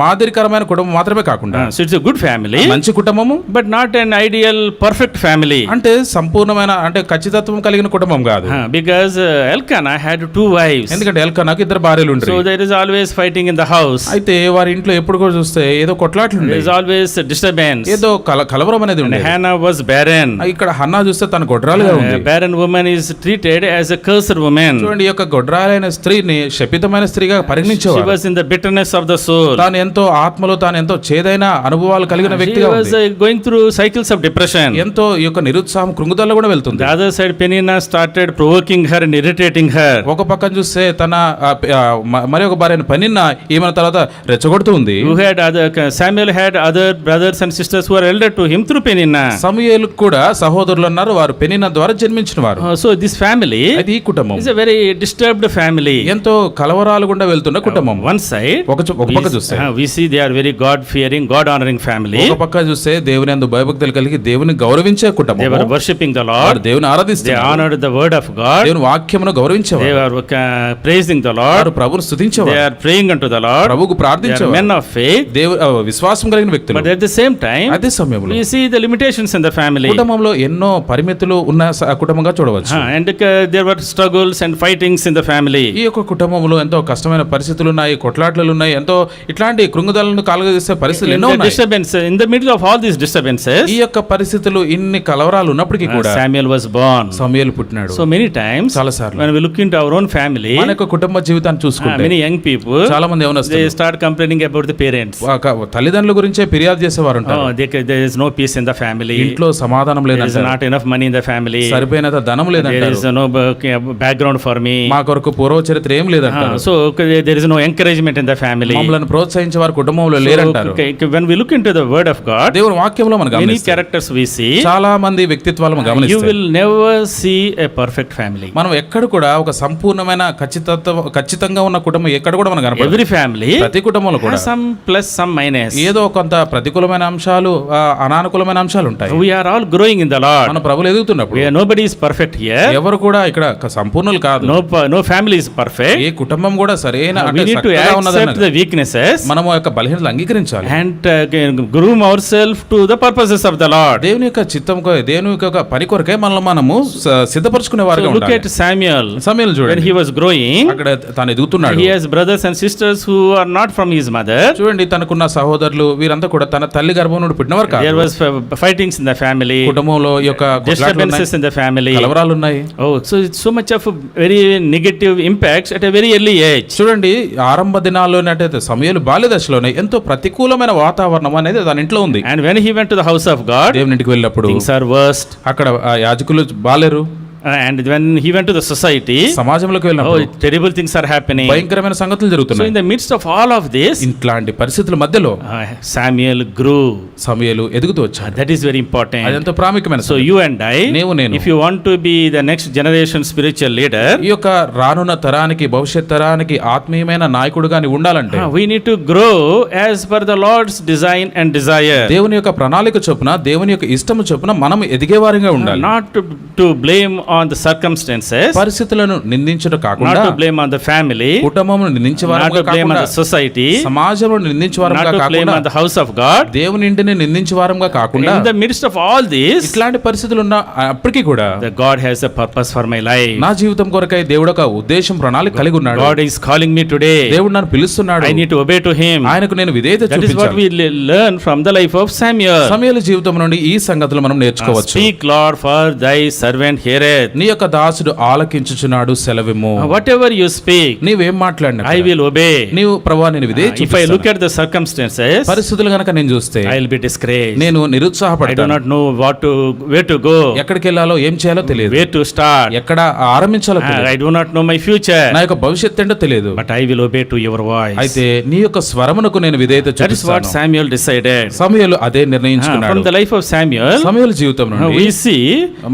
మాదిరికరమైన కుటుంబం మాత్రమే కాకుండా So it's a good family, మంచి కుటుంబము, but not an ideal perfect family. అంటే సంపూర్ణమైన అంటే ఖచ్చితత్వం కలిగిన కుటుంబం కాదు. Because Elkanah had 2 wives. ఎందుకంటే ఎల్కనాకు 2 భార్యలు ఉంటారు. So there is always fighting in the house. అయితే వారి ఇంట్లో ఎప్పుడు కూడా చూస్తే ఏదో కొట్లాట్లు There ఉండేవి, is always disturbance. ఏదో కలవరం అనేది And ఉండేది. Hannah was barren. ఇక్కడ హన్నా చూస్తే తన గొడ్రాలుగా A ఉంది. barren woman is treated as a cursed woman. చూడండి, ఈ యొక్క గొడ్రాలైన స్త్రీని శపితమైన స్త్రీగా She పరిగణించేవారు. was in the bitterness of the soul. తాను ఎంతో ఆత్మలో తాను ఎంతో చేదైన అనుభవాలు కలిగిన She వ్యక్తిగా was ఉంది. going through cycles of depression. ఎంతో ఈ యొక్క నిరుత్సాహం కృంగుదల కూడా వెళ్తుంది. The other side, Peninnah started provoking her and irritating her. ఒక పక్కన చూస్తే తన మరి ఒక భార్యను పనిన్న ఈమెన తర్వాత రెచ్చగొడుతూ ఉంది. Samuel had other brothers and sisters who were elder to him through Peninnah. సమూయేలుకు కూడా సహోదరులు ఉన్నారు, వారు పెనిన్న ద్వారా జన్మించిన వారు. So this family అది ఈ కుటుంబం is a very disturbed family. ఎంతో కలవరాలు గుండా వెళ్తున్న కుటుంబం. One side, ఒక పక్క చూస్తే we see they are very God fearing, God honoring family. ఒక పక్క చూస్తే దేవుని యందు భయభక్తులు కలిగి దేవుని గౌరవించే కుటుంబం. They were worshipping the వారు Lord. దేవుని They ఆరాధిస్తారు, honored the word of God. దేవుని వాక్యమును They గౌరవించేవారు, were praising the Lord. వారు ప్రభువును They స్తుతించేవారు, are praying unto the Lord. ప్రభువుకు They are ప్రార్థించేవారు, men of faith. విశ్వాసం కలిగిన వ్యక్తులు. But at the same time, అదే సమయంలో we see the limitations in the family. కుటుంబంలో ఎన్నో పరిమితులు ఉన్న కుటుంబంగా చూడవచ్చు. And there were struggles and fightings in the family. ఈ యొక్క కుటుంబంలో ఎంతో కష్టమైన పరిస్థితులు ఉన్నాయి, కొట్లాటలు ఉన్నాయి, ఎంతో ఇట్లాంటి కృంగుదలను కలుగజేసే పరిస్థితులు ఎన్నో ఉన్నాయి. In the middle of all these disturbances, ఈ యొక్క పరిస్థితులు ఇన్ని కలవరాలు ఉన్నప్పటికీ కూడా Samuel was born. సమూయేలు పుట్టినాడు. So many times, చాలాసార్లు when we look into our own family, మన యొక్క కుటుంబ జీవితాన్ని చూసుకుంటే many young people, చాలా మంది they యవనస్తులు start complaining about the parents. తల్లిదండ్రుల గురించే ఫిర్యాదు చేసేవారు ఉంటారు. There is no peace in the family. ఇంట్లో సమాధానం There is లేదంటారు, not enough money in the family. సరిపోయినంత ధనం There లేదంటారు, is no background for me. మా కొరకు పూర్వ చరిత్ర ఏం లేదంటారు, So there is no encouragement in the family. మమ్మల్ని ప్రోత్సహించే వారు కుటుంబంలో లేరంటారు. When we look into the word of God, దేవుని వాక్యంలో మనం many గమనిస్తే characters we see, చాలా మంది వ్యక్తిత్వాలు మనం you గమనిస్తే will never see a perfect family. మనం ఎక్కడ కూడా ఒక సంపూర్ణమైన ఖచ్చితంగా ఉన్న కుటుంబం ఎక్కడ కూడా మనం కనపడదు. Every family ప్రతి కుటుంబంలో కూడా has some plus, some minus. ఏదో కొంత ప్రతికూలమైన అంశాలు, అనానుకూలమైన అంశాలు ఉంటాయి. We are all growing in the Lord. మన ప్రభులు ఎదుగుతున్నప్పుడు Nobody is perfect here. ఎవరు కూడా ఇక్కడ సంపూర్ణులు కాదు. No family is perfect. ఏ కుటుంబం కూడా సరైన We need to accept the weaknesses మనము యొక్క బలహీనతలు అంగీకరించాలి and groom ourselves to the purposes of the Lord. దేవుని యొక్క చిత్తం దేవుని యొక్క పని కొరకే మనము సిద్ధపరచుకునే వారిగా Look ఉండాలి. at Samuel. సమూయేలు When చూడండి, he was growing, అక్కడ తాను ఎదుగుతున్నాడు. he has brothers and sisters who are not from his mother. చూడండి, తనకున్న సహోదరులు వీరంతా కూడా తన తల్లి గర్భం నుండి పుట్టినవారు కాదు. There was fightings in the family, కుటుంబంలో ఈ యొక్క disturbances in the family. కలవరాలు ఉన్నాయి. Oh, so it's so much of a very negative impacts at a very early age. చూడండి, ఆరంభ దినాల్లోనే అంటే సమూయేలు బాల్య దశలోనే ఎంతో ప్రతికూలమైన వాతావరణం అనేది తన ఇంట్లో ఉంది. And when he went to the house of God, దేవుని ఇంటికి వెళ్ళినప్పుడు things are worst. అక్కడ యాజకులు Baleru. And when he went to the society, సమాజంలోకి వెళ్ళినప్పుడు terrible things are happening. భయంకరమైన సంగతులు So జరుగుతున్నాయి. in the midst of all of this, ఇట్లాంటి పరిస్థితుల మధ్యలో Samuel grew. సమూయేలు ఎదుగుతూ వచ్చాడు. That is very important. అదంతా ప్రాముఖ్యమైన So you and I, నేను if you want to be the next generation spiritual leader, ఈ యొక్క రానున్న తరానికి, భవిష్యత్ తరానికి ఆత్మీయమైన నాయకుడుగా నీ ఉండాలంటే we need to grow as per the Lord's design and desire. దేవుని యొక్క ప్రణాళిక చొప్పున, దేవుని యొక్క ఇష్టము చొప్పున మనం ఎదిగేవారిగా ఉండాలి. Not to blame on the circumstances, పరిస్థితులను నిందించడం not కాకుండా, to blame on the family, కుటుంబమును not నిందించేవారుగా to blame on కాకుండా, the society, సమాజంలో not నిందించేవారుగా to blame కాకుండా, on the house of God. దేవుని ఇంటిని నిందించేవారుగా కాకుండా, In the midst of all this, ఇట్లాంటి పరిస్థితులు ఉన్న అప్పటికీ కూడా the God has a purpose for my life. నా జీవితం కొరకై దేవుడు ఒక ఉద్దేశం, ప్రణాళిక కలిగి ఉన్నాడు. God is calling me today. దేవుడు నన్ను పిలుస్తున్నాడు. I need to obey to him. ఆయనకు నేను విధేయత That is what చూపించాలి. we learn from the life of Samuel. సమూయేలు జీవితం నుండి ఈ సంగతులు మనం నేర్చుకోవచ్చు. Speak, Lord, for thy servant heareth. saith. నీ యొక్క దాసుడు ఆలకించుచున్నాడు, సెలవిమ్ము. Whatever you speak, నీవేం మాట్లాడినా I will obey. నీవు ప్రభువా నేను ఇదే If I look at the circumstances, పరిస్థితులు గనక నేను చూస్తే I will be discouraged. నేను I do నిరుత్సాహపడతాను. not know where to go, ఎక్కడికి వెళ్ళాలో ఏం చేయాలో తెలియదు, where to start. ఎక్కడ ఆరంభించాలో తెలియదు, I do not know my future, నా యొక్క భవిష్యత్తు ఏంటో తెలియదు. but I will obey to your voice. అయితే నీ యొక్క స్వరమునకు నేను విధేయత That is what చూపిస్తాను. Samuel decided. సమూయేలు అదే నిర్ణయించుకున్నాడు. From the life of Samuel, సమూయేలు జీవితం నుండి we see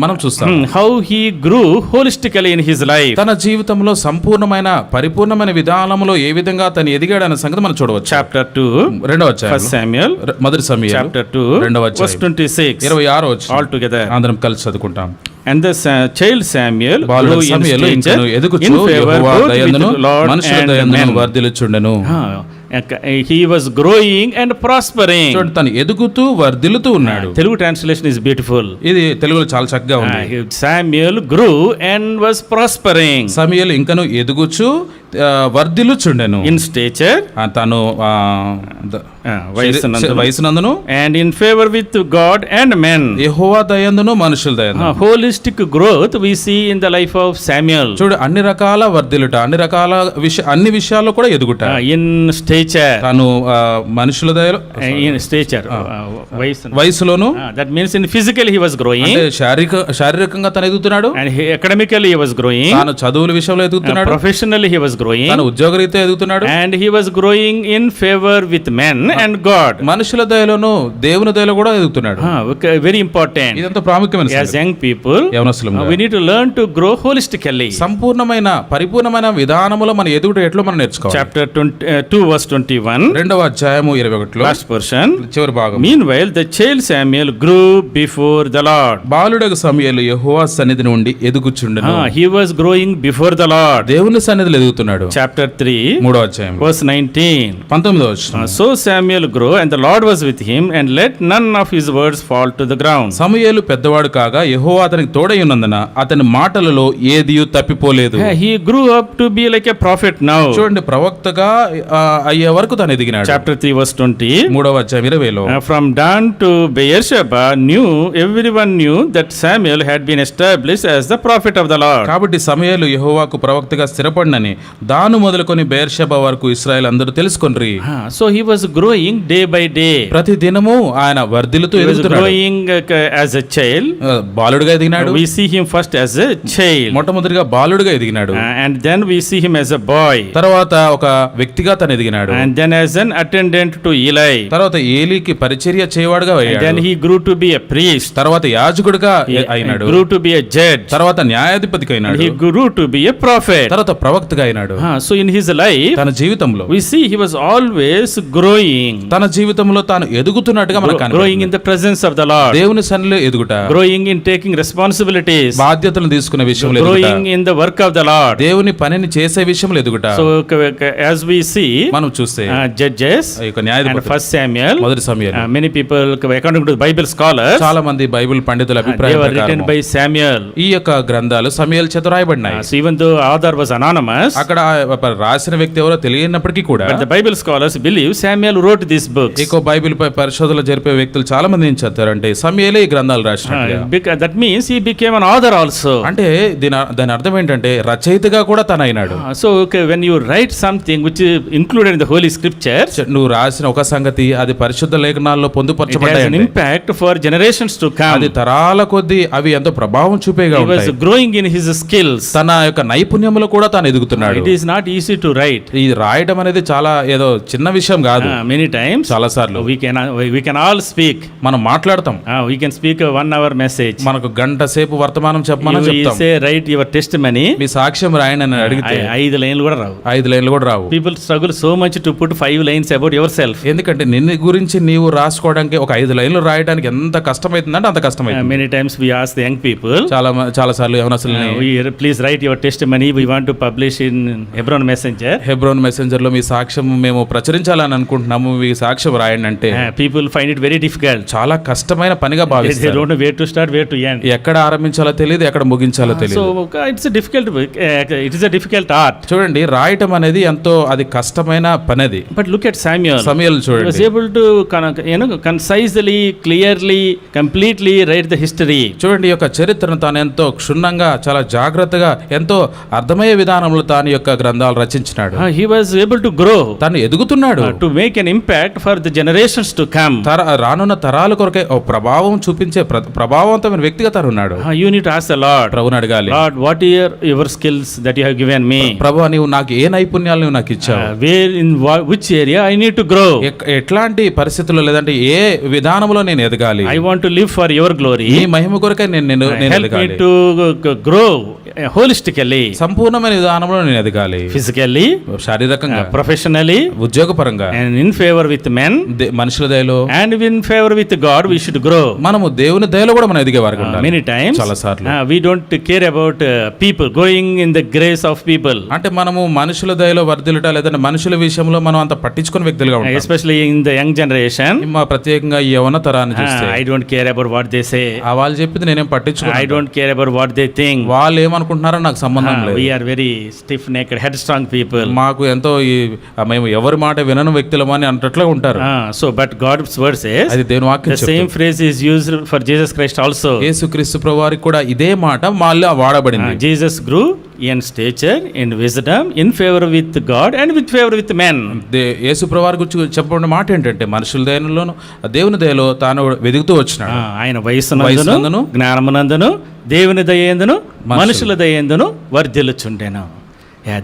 మనం చూస్తాం how he grew holistically in his life. తన జీవితంలో సంపూర్ణమైన పరిపూర్ణమైన విధానంలో ఏ విధంగా తను ఎదిగాడు అనే సంగతి మనం చూడవచ్చు. Chapter 2, రెండవ అధ్యాయం, First Samuel, మొదటి సమూయేలు chapter 2, రెండవ verse అధ్యాయం 26, 26వ వచనం all together. అందరం కలిసి చదువుకుంటాం. And the child Samuel బాలుడు grew in సమూయేలు stature, ఇంకను ఎదుగుచు in favor Jehovah both with దయందును the Lord మనుషుల and దయందును men. వర్ధిల్లుచుండెను. He was growing and prospering. చూడండి, తను ఎదుగుతూ వర్ధిల్లుతూ ఉన్నాడు. Telugu translation is beautiful. ఇది తెలుగులో చాలా చక్కగా ఉంది. Samuel grew and was prospering సమూయేలు ఇంకను ఎదుగుచు వర్ధిల్లుచుండెను. in stature, తను వయసునందును and in favor with God and men. యెహోవా దయందును మనుషుల దయందును. Holistic growth we see in the life of Samuel. చూడు, అన్ని రకాల వర్ధిల్లుట, అన్ని రకాల అన్ని విషయాల్లో కూడా ఎదుగుట. In stature, తను మనుషుల దయలో in stature, వయసులోను, that means in physically he was growing, అంటే శారీరకంగా తను ఎదుగుతున్నాడు, and academically he was growing, తాను చదువుల విషయంలో ఎదుగుతున్నాడు, professionally he was growing, తను ఉద్యోగరీత్యా ఎదుగుతున్నాడు, and he was growing in favor with men and God. మనుషుల దయలోను దేవుని దయలో కూడా ఎదుగుతున్నాడు. Very important. ఇదంతా ప్రాముఖ్యమైన As young people, యవనస్తులుగా we need to learn to grow holistically. సంపూర్ణమైన పరిపూర్ణమైన విధానములో మన ఎదుగుట ఎట్లా మనం నేర్చుకోవాలి. Chapter 2 verse 21, రెండవ అధ్యాయము 21లో last portion. చివరి భాగం. Meanwhile the child Samuel grew before the Lord. బాలుడగు సమూయేలు యెహోవా సన్నిధి నుండి ఎదుగుచుండెను. He was growing before the Lord. దేవుని సన్నిధిలో ఎదుగుతున్నాడు. Chapter 3 మూడవ అధ్యాయం verse 19. 19వ వచనం. So Samuel grew and the Lord was with him and let none of his words fall to the ground. సమూయేలు పెద్దవాడు కాగా యెహోవా అతనికి తోడై ఉన్నందున అతని మాటలలో ఏదియు తప్పిపోలేదు. He grew up to be like a prophet now. చూడండి, ప్రవక్తగా అయ్యే వరకు తను ఎదిగినాడు. Chapter 3 verse 20. మూడవ అధ్యాయం 20లో From Dan to Beersheba everyone knew that Samuel had been established as the prophet of the Lord. కాబట్టి సమూయేలు యెహోవాకు ప్రవక్తగా స్థిరపడినని దాను మొదలుకొని బెయేర్షెబా వరకు ఇశ్రాయేల్ అందరూ తెలుసుకొనిరి. So he was growing day by day. ప్రతి దినము ఆయన వర్ధిల్లుతూ He was ఎదుగుతున్నాడు. growing as a child. బాలుడుగా ఎదిగినాడు. We see him first as a child. మొట్టమొదటిగా బాలుడుగా ఎదిగినాడు. And then we see him as a boy. తర్వాత ఒక వ్యక్తిగా తను ఎదిగినాడు. And then as an attendant to Eli. తర్వాత ఏలీకి పరిచర్య చేయవాడుగా And అయ్యాడు. then he grew to be a priest. తర్వాత యాజకుడిగా అయినాడు. Grew to be a judge. తర్వాత న్యాయాధిపతిగా అయినాడు. He grew to be a prophet. తర్వాత ప్రవక్తగా అయినాడు. So in his life, తన జీవితంలో we see he was always growing. తన జీవితంలో తాను ఎదుగుతున్నట్టుగా మనకు కనబడుతుంది. Growing in the presence of the Lord. దేవుని సన్నిధిలో ఎదుగుట. Growing in taking responsibilities. బాధ్యతలను తీసుకునే విషయంలో ఎదుగుట. Growing in the work of the Lord. దేవుని పనిని చేసే విషయంలో ఎదుగుట. So as we see, మనం చూస్తే Judges ఈ యొక్క and న్యాయాధిపతులు, First Samuel, మొదటి సమూయేలు, many people according to the Bible scholars, చాలా మంది బైబిల్ పండితుల they అభిప్రాయం were written ప్రకారం by Samuel. ఈ యొక్క గ్రంథాలు సమూయేలు చేత రాయబడినాయి. So even though author was anonymous, అక్కడ రాసిన వ్యక్తి ఎవరో తెలియనప్పటికీ కూడా but the Bible scholars believe Samuel wrote these books. ఎక్కువ బైబిల్ పై పరిశోధనలు జరిపే వ్యక్తులు చాలా మంది ఏం చెప్తారంటే సమూయేలే ఈ గ్రంథాలు రాసినట్లుగా. That means he became an author also. అంటే దాని అర్థం ఏంటంటే రచయితగా కూడా తను అయినాడు. So when you write something which is included in the Holy Scriptures, నువ్వు రాసిన ఒక సంగతి అది పరిశుద్ధ లేఖనాల్లో it has an పొందుపరచబడ్డాయి. impact for generations to come. అది తరాల కొద్దీ అవి ఎంతో ప్రభావం చూపేగా He was ఉంటాయి. growing in his skills. తన యొక్క నైపుణ్యంలో కూడా తాను ఎదుగుతున్నాడు. It is not easy to write. ఇది రాయడం అనేది చాలా ఏదో చిన్న విషయం కాదు. Many times చాలా సార్లు we can all speak. మనం మాట్లాడతాం. We can speak a 1 hour message. మనకు గంట సేపు వర్తమానం చెప్పమని You చెప్తాం. say write your testimony. మీ సాక్ష్యం రాయండి అని అడిగితే 5 లైన్లు కూడా రావు. 5 లైన్లు కూడా రావు. People struggle so much to put 5 lines about yourself. ఎందుకంటే నిన్ను గురించి నీవు రాసుకోవడానికి ఒక 5 లైన్లు రాయడానికి ఎంత కష్టమైతుందంటే అంత కష్టమైతుంది. Many times we ask the young people, చాలా సార్లు యవనస్తులని please write your testimony. We want to publish in Hebron Messenger. Hebron messenger లో మీ సాక్ష్యం మేము ప్రచురించాలని అనుకుంటున్నాము, మీ సాక్ష్యం రాయండి అంటే People find it very difficult. చాలా కష్టమైన పనిగా They భావిస్తారు. don't know where to start, where to end. ఎక్కడ ఆరంభించాలో తెలియదు, ఎక్కడ ముగించాలో తెలియదు. So it's a difficult work. It is a difficult art. చూడండి, రాయటం అనేది ఎంతో అది కష్టమైన పని. అది But look at Samuel. Samuel He was చూడండి, able to concisely, clearly, completely write the history. చూడండి, ఈ యొక్క చరిత్రను తాను ఎంతో క్షుణ్ణంగా, చాలా జాగ్రత్తగా, ఎంతో అర్థమయ్యే విధానంలో తాను యొక్క గ్రంథాలు రచించినాడు. He was able to grow, తాను ఎదుగుతున్నాడు, to make an impact for the generations to come. రానున్న తరాల కొరకే ఓ ప్రభావం చూపించే ప్రభావవంతమైన వ్యక్తిగా తాను ఉన్నాడు. You need to ask the Lord, ప్రభుని అడగాలి, Lord, what are your skills that you have given me? ప్రభు, నీవు నాకు ఏ నైపుణ్యాలు నువ్వు నాకు ఇచ్చావు, Where in which area I need to grow? ఎట్లాంటి పరిస్థితుల్లో లేదంటే ఏ విధానంలో నేను ఎదగాలి, I want to live for your glory. నీ మహిమ కొరకే నేను Help me ఎదగాలి, to grow holistically, సంపూర్ణమైన విధానంలో నేను ఎదగాలి, physically, శారీరకంగా, professionally, ఉద్యోగపరంగా, and in favor with men, మనుషుల దయలో, and in favor with God we should grow. మనము దేవుని దయలో కూడా మనం ఎదిగే వారికి ఉండాలి. Many times చాలా సార్లు we don't care about people, going in the grace of people, అంటే మనము మనుషుల దయలో వర్ధిల్లుట లేదంటే మనుషుల విషయంలో మనం అంత పట్టించుకునే వ్యక్తులుగా ఉంటాం. especially in the young generation. మా ప్రత్యేకంగా ఈ యవన తరాన్ని చూస్తే I don't care about what they say. వాళ్ళు చెప్పింది నేనేం పట్టించుకోను, I don't care about what they think. వాళ్ళు ఏమనుకుంటున్నారో నాకు సంబంధం లేదు. We are very stiff necked, headstrong people. మాకు ఎంతో మేము ఎవరి మాట వినను వ్యక్తులమని అని అంటట్లుగా ఉంటారు. So but God's word says అది దేవుని వాక్యం the same phrase is used for Jesus Christ also. యేసుక్రీస్తు ప్రభువారికి కూడా ఇదే మాట మళ్ళీ వాడబడింది. Jesus grew in stature, in wisdom, in favor with God and with favor with men. యేసు ప్రభువారి గురించి చెప్పబడిన మాట ఏంటంటే మనుషుల దయలోను దేవుని దయలో తాను వెదుగుతూ వచ్చినాడు. ఆయన వయసునందును జ్ఞానమునందును దేవుని దయందును మనుషుల దయందును వర్ధిల్లుచుండెను.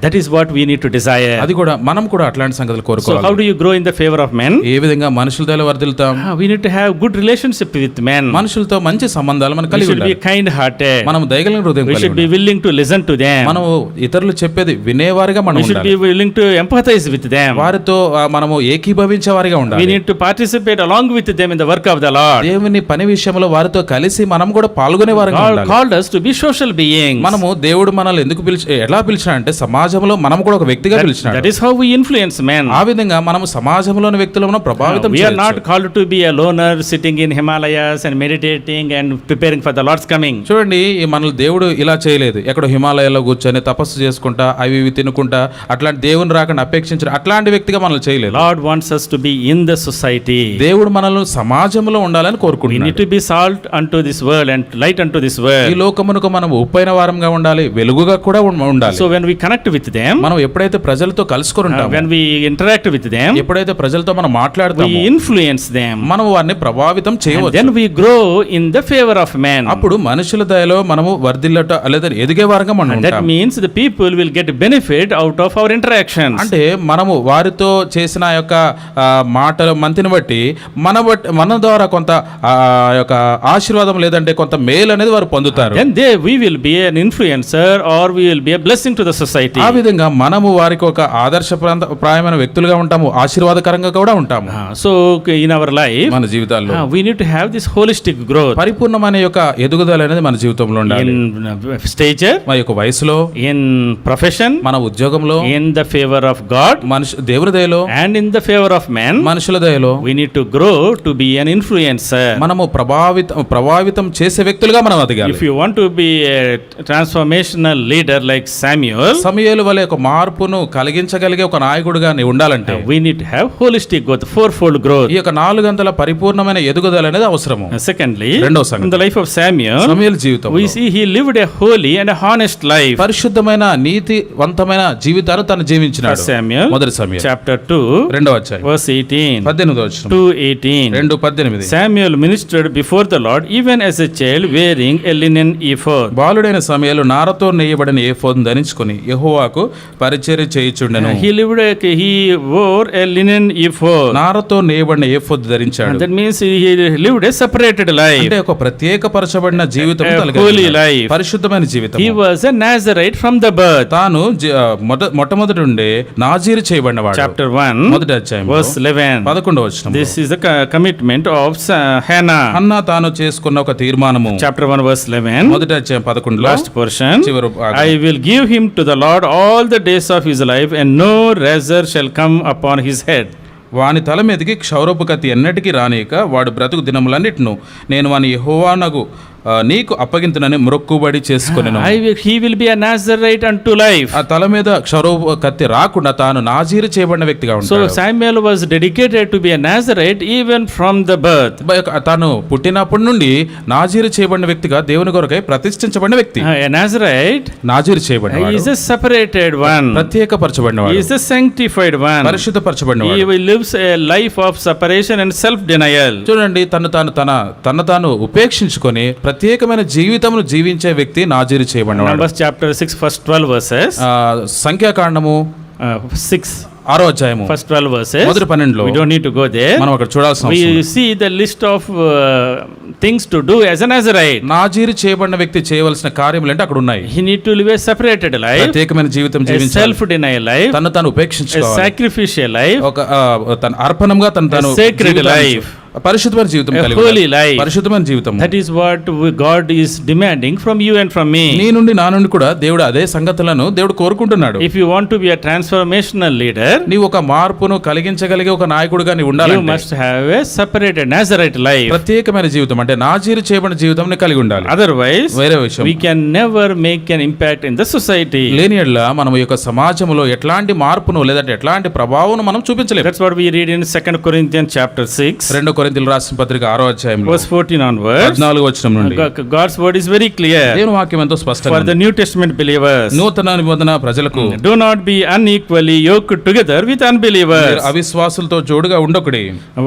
that is what we need to desire. అది కూడా మనం కూడా అట్లాంటి సంగతులు కోరుకోవాలి. So how do you grow in the favor of men? ఏ విధంగా మనుషుల దయలో వర్ధిల్లుతాం? We need to have good relationship with men. మనుషులతో మంచి సంబంధాలు మనం We కలిగి should ఉండాలి. be kind hearted. మనం దయగలిగిన హృదయం We కలిగి should be ఉండాలి. willing to listen to them. మనం ఇతరులు చెప్పేది వినేవారిగా మనం We should ఉండాలి. be willing to empathize with them. వారితో మనము ఏకీభవించే వారిగా We ఉండాలి. need to participate along with them in the work of the Lord. దేవుని పని విషయంలో వారితో కలిసి మనం కూడా పాల్గొనే వారిగా God ఉండాలి. called us to be social beings. మనము దేవుడు మనల్ని ఎందుకు ఎలా పిలిచాడంటే సమాజంలో మనం కూడా ఒక వ్యక్తిగా పిలిచాడు. That is how we influence men. ఆ విధంగా మనము సమాజంలోని వ్యక్తులను ప్రభావితం We are not చేయొచ్చు. called to be a loner sitting in Himalayas and meditating and preparing for the Lord's coming. చూడండి, ఈ మనల్ని దేవుడు ఇలా చేయలేదు. ఎక్కడో హిమాలయాల్లో కూర్చొని తపస్సు చేసుకుంటా అవి ఇవి తినుకుంటా అట్లాంటి దేవుని రాకుండా అపేక్షించిన అట్లాంటి వ్యక్తిగా మనల్ని చేయలేదు. Lord wants us to be in the society. దేవుడు మనల్ని సమాజంలో ఉండాలని We కోరుకుంటున్నాడు. need to be salt unto this world and light unto this ఈ world. లోకమునకు మనం ఉప్పైన వారంగా ఉండాలి, వెలుగుగా కూడా ఉండాలి. So when we connect with them, మనం ఎప్పుడైతే ప్రజలతో కలుసుకొని ఉంటామో, when we interact with them, ఎప్పుడైతే ప్రజలతో మనం we మాట్లాడతామో, influence them. మనం వారిని ప్రభావితం And చేయవచ్చు. then we grow in the favor of men. అప్పుడు మనుషుల దయలో మనము వర్ధిల్లట లేదా ఎదిగే వారంగా మనం And that ఉంటాం. means the people will get benefit out of our interactions. అంటే మనము వారితో చేసిన యొక్క మాటల మంతిని బట్టి మన ద్వారా కొంత యొక్క ఆశీర్వాదం లేదంటే కొంత మేలు అనేది వారు పొందుతారు. Then we will be an influencer or we will be a blessing to the society. ఆ విధంగా మనము వారికి ఒక ఆదర్శప్రాయమైన వ్యక్తులుగా ఉంటాము, ఆశీర్వాదకరంగా కూడా ఉంటాము. So in our life, మన జీవితాల్లో we need to have this holistic growth. పరిపూర్ణమైన యొక్క ఎదుగుదల అనేది మన జీవితంలో ఉండాలి. In stature, మన యొక్క వయసులో, in profession, మన ఉద్యోగంలో, in the favor of God, దేవుని దయలో, and in the favor of men. మనుషుల దయలో We need to grow to be an influencer. మనము ప్రభావితం చేసే వ్యక్తులుగా మనం ఎదగాలి. If you want to be a transformational leader like Samuel, సమూయేలు వలె ఒక మార్పును కలిగించగలిగే ఒక నాయకుడిగా నీవు ఉండాలంటే we need to have holistic growth, fourfold growth. ఈ యొక్క 4 గంటల పరిపూర్ణమైన ఎదుగుదల అనేది అవసరము. Secondly, రెండవ సంగతి, in the life of Samuel, సమూయేలు జీవితంలో we see he lived a holy and a honest life. పరిశుద్ధమైన నీతివంతమైన జీవితాన్ని తను జీవించినాడు. Samuel, మొదటి సమూయేలు chapter 2, రెండవ అధ్యాయం verse 18. 18వ వచనం. 2:18. 2:18. Samuel ministered before the Lord even as a child wearing a linen ephod. బాలుడైన సమూయేలు నారతో నేయబడిన ఏఫోదును ధరించుకొని యెహోవాకు పరిచర్య చేయుచుండెను. He wore a linen ephod. నారతో నేయబడిన ఏఫోదు ధరించాడు. That means he lived a separated life. అంటే ఒక ప్రత్యేకపరచబడిన జీవితం holy life. పరిశుద్ధమైన జీవితం. He was a Nazarite from the birth. తాను మొట్టమొదటి నుండే నాజీరు చేయబడినవాడు. Chapter 1, మొదటి అధ్యాయం verse 11. 11వ వచనం. This is the commitment of Hannah. Hannah తాను చేసుకున్న ఒక తీర్మానము. Chapter 1, verse 11. మొదటి అధ్యాయం 11లో Last portion. చివరి భాగం. I will give him to the Lord rod all the days of his life, and no razor shall come upon his head. వాని తల మీదకి క్షౌరపు కత్తి ఎన్నటికీ రానియక వాడు బ్రతుకు దినములన్నిటిను నేను వాని యెహోవానగు నీకు అప్పగింతునని మొక్కుబడి చేసుకొనెను. He will be a Nazarite unto life. ఆ తల మీద క్షౌరపు కత్తి రాకుండా తాను నాజీరు చేయబడిన వ్యక్తిగా So ఉంటాడు. Samuel was dedicated to be a Nazarite even from the birth. తాను పుట్టినప్పటి నుండి నాజీరు చేయబడిన వ్యక్తిగా దేవుని కొరకై ప్రతిష్ఠించబడిన వ్యక్తి. A Nazarite, నాజీరు చేయబడిన he is a separated one. ప్రత్యేకపరచబడినవాడు. He is a sanctified one. పరిశుద్ధపరచబడినవాడు. He lives a life of separation and self denial. చూడండి, తను తాను ఉపేక్షించుకొని ప్రత్యేకమైన జీవితమును జీవించే వ్యక్తి నాజీరు చేయబడినవాడు. Numbers chapter 6 first 12 verses. సంఖ్యాకాండము 6 6వ అధ్యాయము first 12 verses. మొదటి 12లో We don't need to go there. మనం అక్కడ చూడాల్సిన అవసరం We see the list of things to do as a Nazarite. నాజీరు చేయబడిన వ్యక్తి చేయవలసిన కార్యములు అంటే అక్కడ ఉన్నాయి. He need to live a separated life, ప్రత్యేకమైన జీవితం a జీవించాలి, self denial life, తను తాను a ఉపేక్షించుకోవాలి, sacrificial life, ఒక తన అర్పణంగా తను తాను sacred జీవితాన్ని life, పరిశుద్ధమైన జీవితం a కలిగి holy ఉండాలి. life. పరిశుద్ధమైన జీవితం. That is what God is demanding from you and from me. నీ నుండి నా నుండి కూడా దేవుడు అదే సంగతులను దేవుడు కోరుకుంటున్నాడు. If you want to be a transformational leader, నీవు ఒక మార్పును కలిగించగలిగే ఒక నాయకుడిగా నీవు you ఉండాలంటే must have a separated Nazarite life. ప్రత్యేకమైన జీవితం అంటే నాజీరు చేయబడిన జీవితం కలిగి ఉండాలి. Otherwise, వేరే విషయం, we can never make an impact in the society. లేని యెడల మనం ఈ యొక్క సమాజంలో ఎట్లాంటి మార్పును లేదంటే ఎట్లాంటి ప్రభావం మనం చూపించలేము. That's what we read in 2 Corinthians chapter 6, 2 కొరింథీయులకు రాసిన పత్రిక 6వ అధ్యాయంలో verse 14 onwards. 14వ వచనం నుండి God's word is very clear దేవుని వాక్యం ఎంతో స్పష్టంగా for ఉంది. the New Testament believers. నూతన నిబంధన ప్రజలకు Do not be unequally yoked together with unbelievers. మీరు అవిశ్వాసులతో జోడుగా ఉండకుడి.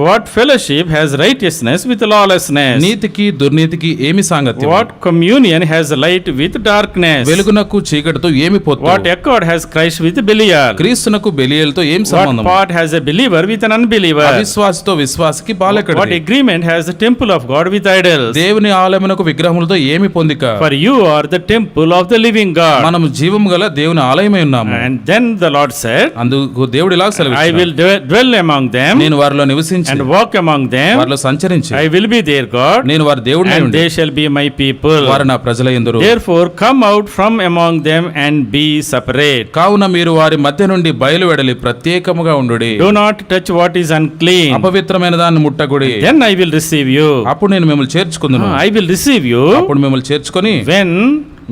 What fellowship has righteousness with lawlessness? నీతికి దుర్నీతికి ఏమి సాంగత్యం? What communion has light with darkness? వెలుగునకు చీకటితో ఏమి పొత్తు? What accord has Christ with Belial? క్రీస్తునకు బెలియేలుతో ఏం What సంబంధం? part has a believer with an unbeliever? అవిశ్వాసితో విశ్వాసికి What పాలెక్కడిది? agreement has the temple of God with idols? దేవుని ఆలయమునకు విగ్రహములతో ఏమి పొందిక? For you are the temple of the living God. మనము జీవము గల దేవుని ఆలయమై ఉన్నాము. And then the Lord said, అందుకు దేవుడు ఇలా I సెలవిచ్చాడు, will dwell among them నేను వారిలో నివసించి and walk among them. వారిలో సంచరించి I will be their God, నేను వారి దేవుడినై and ఉండి they shall be my people. వారు నా ప్రజలయందురు. Therefore come out from among them and be separate. కావున మీరు వారి మధ్య నుండి బయలు వెడలి ప్రత్యేకముగా ఉండుడి. Do not touch what is unclean. అపవిత్రమైన దాన్ని ముట్టకుడి. Then I will receive you. అప్పుడు నేను మిమ్మల్ని చేర్చుకుందును. I will receive you అప్పుడు మిమ్మల్ని చేర్చుకొని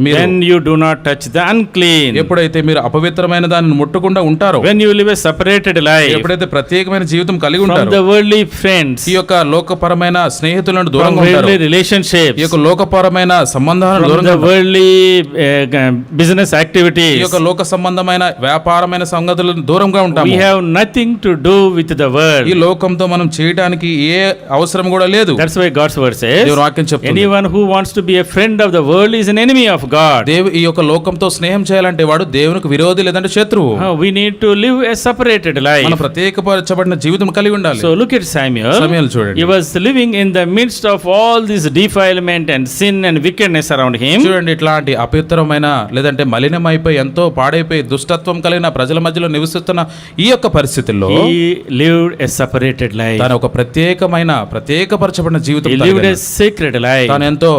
when you do not touch the unclean. ఎప్పుడైతే మీరు అపవిత్రమైన దానిని ముట్టకుండా ఉంటారో, When you live a separated life ఎప్పుడైతే ప్రత్యేకమైన జీవితం కలిగి from ఉంటారో, the worldly friends, ఈ యొక్క లోకపరమైన స్నేహితులను from దూరంగా ఉంటారు, worldly relationships, ఈ యొక్క లోకపరమైన సంబంధాలను from దూరంగా the ఉంటారు, worldly business ఈ activities. యొక్క లోక సంబంధమైన వ్యాపారమైన సంగతులను దూరంగా We ఉంటాము. have nothing to do with the world. ఈ లోకంతో మనం చేయడానికి ఏ అవసరం కూడా లేదు. That's why God's word says, దేవుని వాక్యం చెప్తుంది, anyone who wants to be a friend of the world is an enemy of God. ఈ యొక్క లోకంతో స్నేహం చేయాలంటే వాడు దేవునికి విరోధి లేదంటే శత్రువు. We need to live a separated life. మనం ప్రత్యేకపరచబడిన జీవితం కలిగి ఉండాలి. So look at Samuel. చూడండి, He was living in the midst of all this defilement and sin and wickedness around him. చూడండి, ఇట్లాంటి అపవిత్రమైన లేదంటే మలినమైపోయి ఎంతో పాడైపోయి దుష్టత్వం కలిగిన ప్రజల మధ్యలో నివసిస్తున్న ఈ యొక్క పరిస్థితుల్లో He lived a separated life. తన ఒక ప్రత్యేకపరచబడిన జీవితం He lived a sacred life. తాను ఎంతో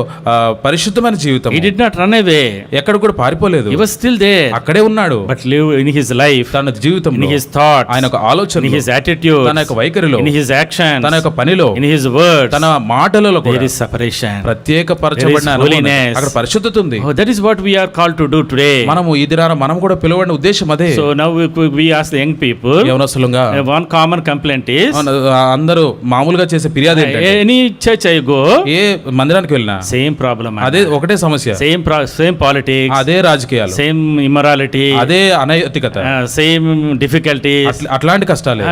పరిశుద్ధమైన జీవితం. He did not run away. ఎక్కడ కూడా పారిపోలేదు. He was still there. అక్కడే ఉన్నాడు. But lived in his life, తన జీవితం, in his thoughts, ఆయన యొక్క ఆలోచన, in his attitudes, తన యొక్క వైఖరిలో, in his actions, తన యొక్క పనిలో, in his words, తన మాటలలో there కూడా is separation. ప్రత్యేకపరచబడిన There is holiness. అక్కడ పరిశుద్ధత ఉంది. Oh, that is what we are called to do today. మనము ఈ దినాన మనం కూడా పిలువబడిన ఉద్దేశం అదే. So now we ask the young people, యవనస్తులుగా one common complaint is, అందరూ మామూలుగా చేసే ఫిర్యాదు ఏంటంటే, any church I go, ఏ మందిరానికి వెళ్ళినా same problem, అదే ఒకటే సమస్య, same politics, అదే రాజకీయాలు, same immorality, అదే అనైతికత, same difficulties. అట్లాంటి కష్టాలే.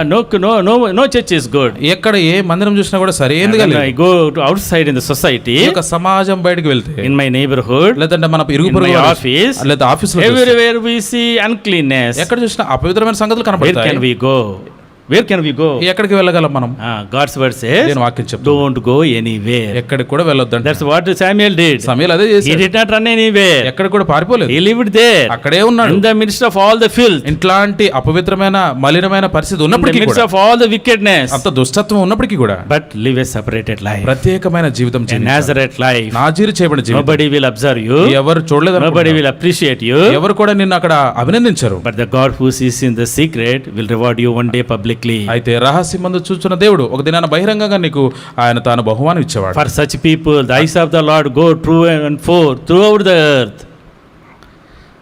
No church is good. ఎక్కడ ఏ మందిరం చూసినా కూడా సరైనదిగా When లేదు. I go to outside in the society, ఈ యొక్క సమాజం బయటకు వెళ్తే, in my neighborhood, లేదంటే మన ఇరుగు in my పొరుగు office, లేదా ఆఫీస్ లో చూస్తే, everywhere we see uncleanness. ఎక్కడ చూసినా అపవిత్రమైన సంగతులు Where can కనపడతాయి. we go? Where can we go? ఎక్కడికి వెళ్ళగలం మనం? God's word says, నేను వాక్యం చెప్తాను, don't go anywhere. ఎక్కడికి కూడా వెళ్ళొద్దంట. That's what Samuel did. సమూయేలు అదే He చేశాడు. did not run anywhere. ఎక్కడ కూడా పారిపోలేదు, He lived there. అక్కడే ఉన్నాడు. In the midst of all the filth, ఇట్లాంటి అపవిత్రమైన మలినమైన పరిస్థితి in the ఉన్నప్పటికీ midst కూడా, of all the wickedness, అంత దుష్టత్వం ఉన్నప్పటికీ కూడా, but live a separated life. ప్రత్యేకమైన జీవితం A జీవించాడు. Nazareth life. నాజీరు చేయబడిన జీవితం. Nobody will observe you. ఎవరు చూడలేదు, Nobody will appreciate you. ఎవరు కూడా నిన్ను అక్కడ అభినందించరు. But the God who sees in the secret will reward you one day publicly. అయితే రహస్యమందు చూచున్న దేవుడు ఒక దినాన బహిరంగంగా నీకు ఆయన తాను బహుమానం ఇచ్చేవాడు. For such people, the eyes of the Lord go through and forth throughout the earth.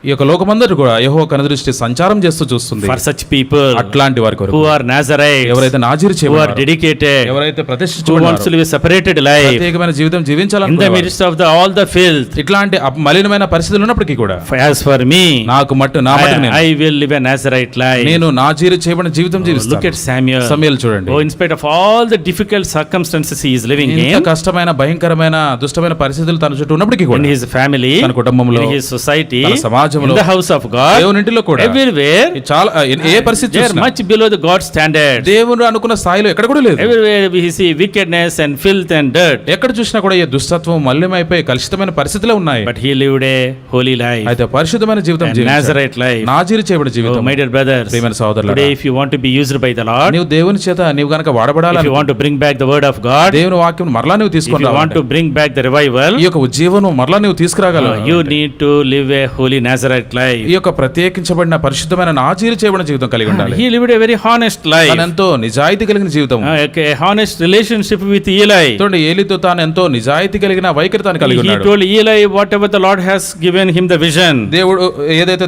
ఈ యొక్క లోకమందరూ కూడా యెహోవా కనుదృష్టి సంచారం చేస్తూ చూస్తుంది. For such people అట్లాంటి వారి కొరకు, who are Nazarites, ఎవరైతే నాజీరు who are చేయబడ్డారో, dedicated, ఎవరైతే who wants ప్రతిష్ఠించబడ్డారో, to live a separated life ప్రత్యేకమైన జీవితం in the జీవించాలనుకునే midst of all the filth. ఇట్లాంటి మలినమైన పరిస్థితులు ఉన్నప్పటికీ కూడా, As for me, నాకు నా మట్టుకు నేను, I will live a Nazarite life. నేను నాజీరు చేయబడిన జీవితం Look జీవిస్తాను. at Samuel. సమూయేలు చూడండి, Oh, in spite of all the difficult circumstances he is living ఇంత in, కష్టమైన భయంకరమైన దుష్టమైన పరిస్థితులు తన చుట్టూ ఉన్నప్పటికీ in కూడా, his family, తన కుటుంబంలో, in his society, తన సమాజంలో, in the house of God, దేవుని ఇంటిలో కూడా, everywhere, చాలా ఏ పరిస్థితి they are చూసినా much below the God standard. దేవుడు అనుకున్న స్థాయిలో ఎక్కడ కూడా లేదు. Everywhere we see wickedness and filth and dirt. ఎక్కడ చూసినా కూడా ఈ దుష్టత్వం మలినమైపోయి కలుషితమైన పరిస్థితులే ఉన్నాయి. But he lived a holy life, అయితే పరిశుద్ధమైన జీవితం a జీవించాడు. Nazarite life. నాజీరు చేయబడిన Oh, జీవితం. my dear brothers, ప్రియమైన సహోదరులారా, today if you want to be used by the Lord, నీవు దేవుని చేత నీవు గనక if వాడబడాలని, you want to bring back the word of God, దేవుని వాక్యం మరలా నువ్వు if తీసుకొని you want రావాలంటే, to bring back the revival, ఈ యొక్క ఉజ్జీవనం మరలా నువ్వు తీసుకురాగలవు. you need to live a holy Nazarite life. ఈ యొక్క ప్రత్యేకించబడిన పరిశుద్ధమైన నాజీరు చేయబడిన జీవితం కలిగి ఉండాలి. He lived a very honest life, తాను ఎంతో నిజాయితీ కలిగిన జీవితం. a honest relationship with Eli. చూడండి, ఏలీతో తాను ఎంతో నిజాయితీ కలిగిన వైఖరి తాను కలిగి He ఉన్నాడు. told Eli whatever the Lord has given him the vision. దేవుడు ఏదైతే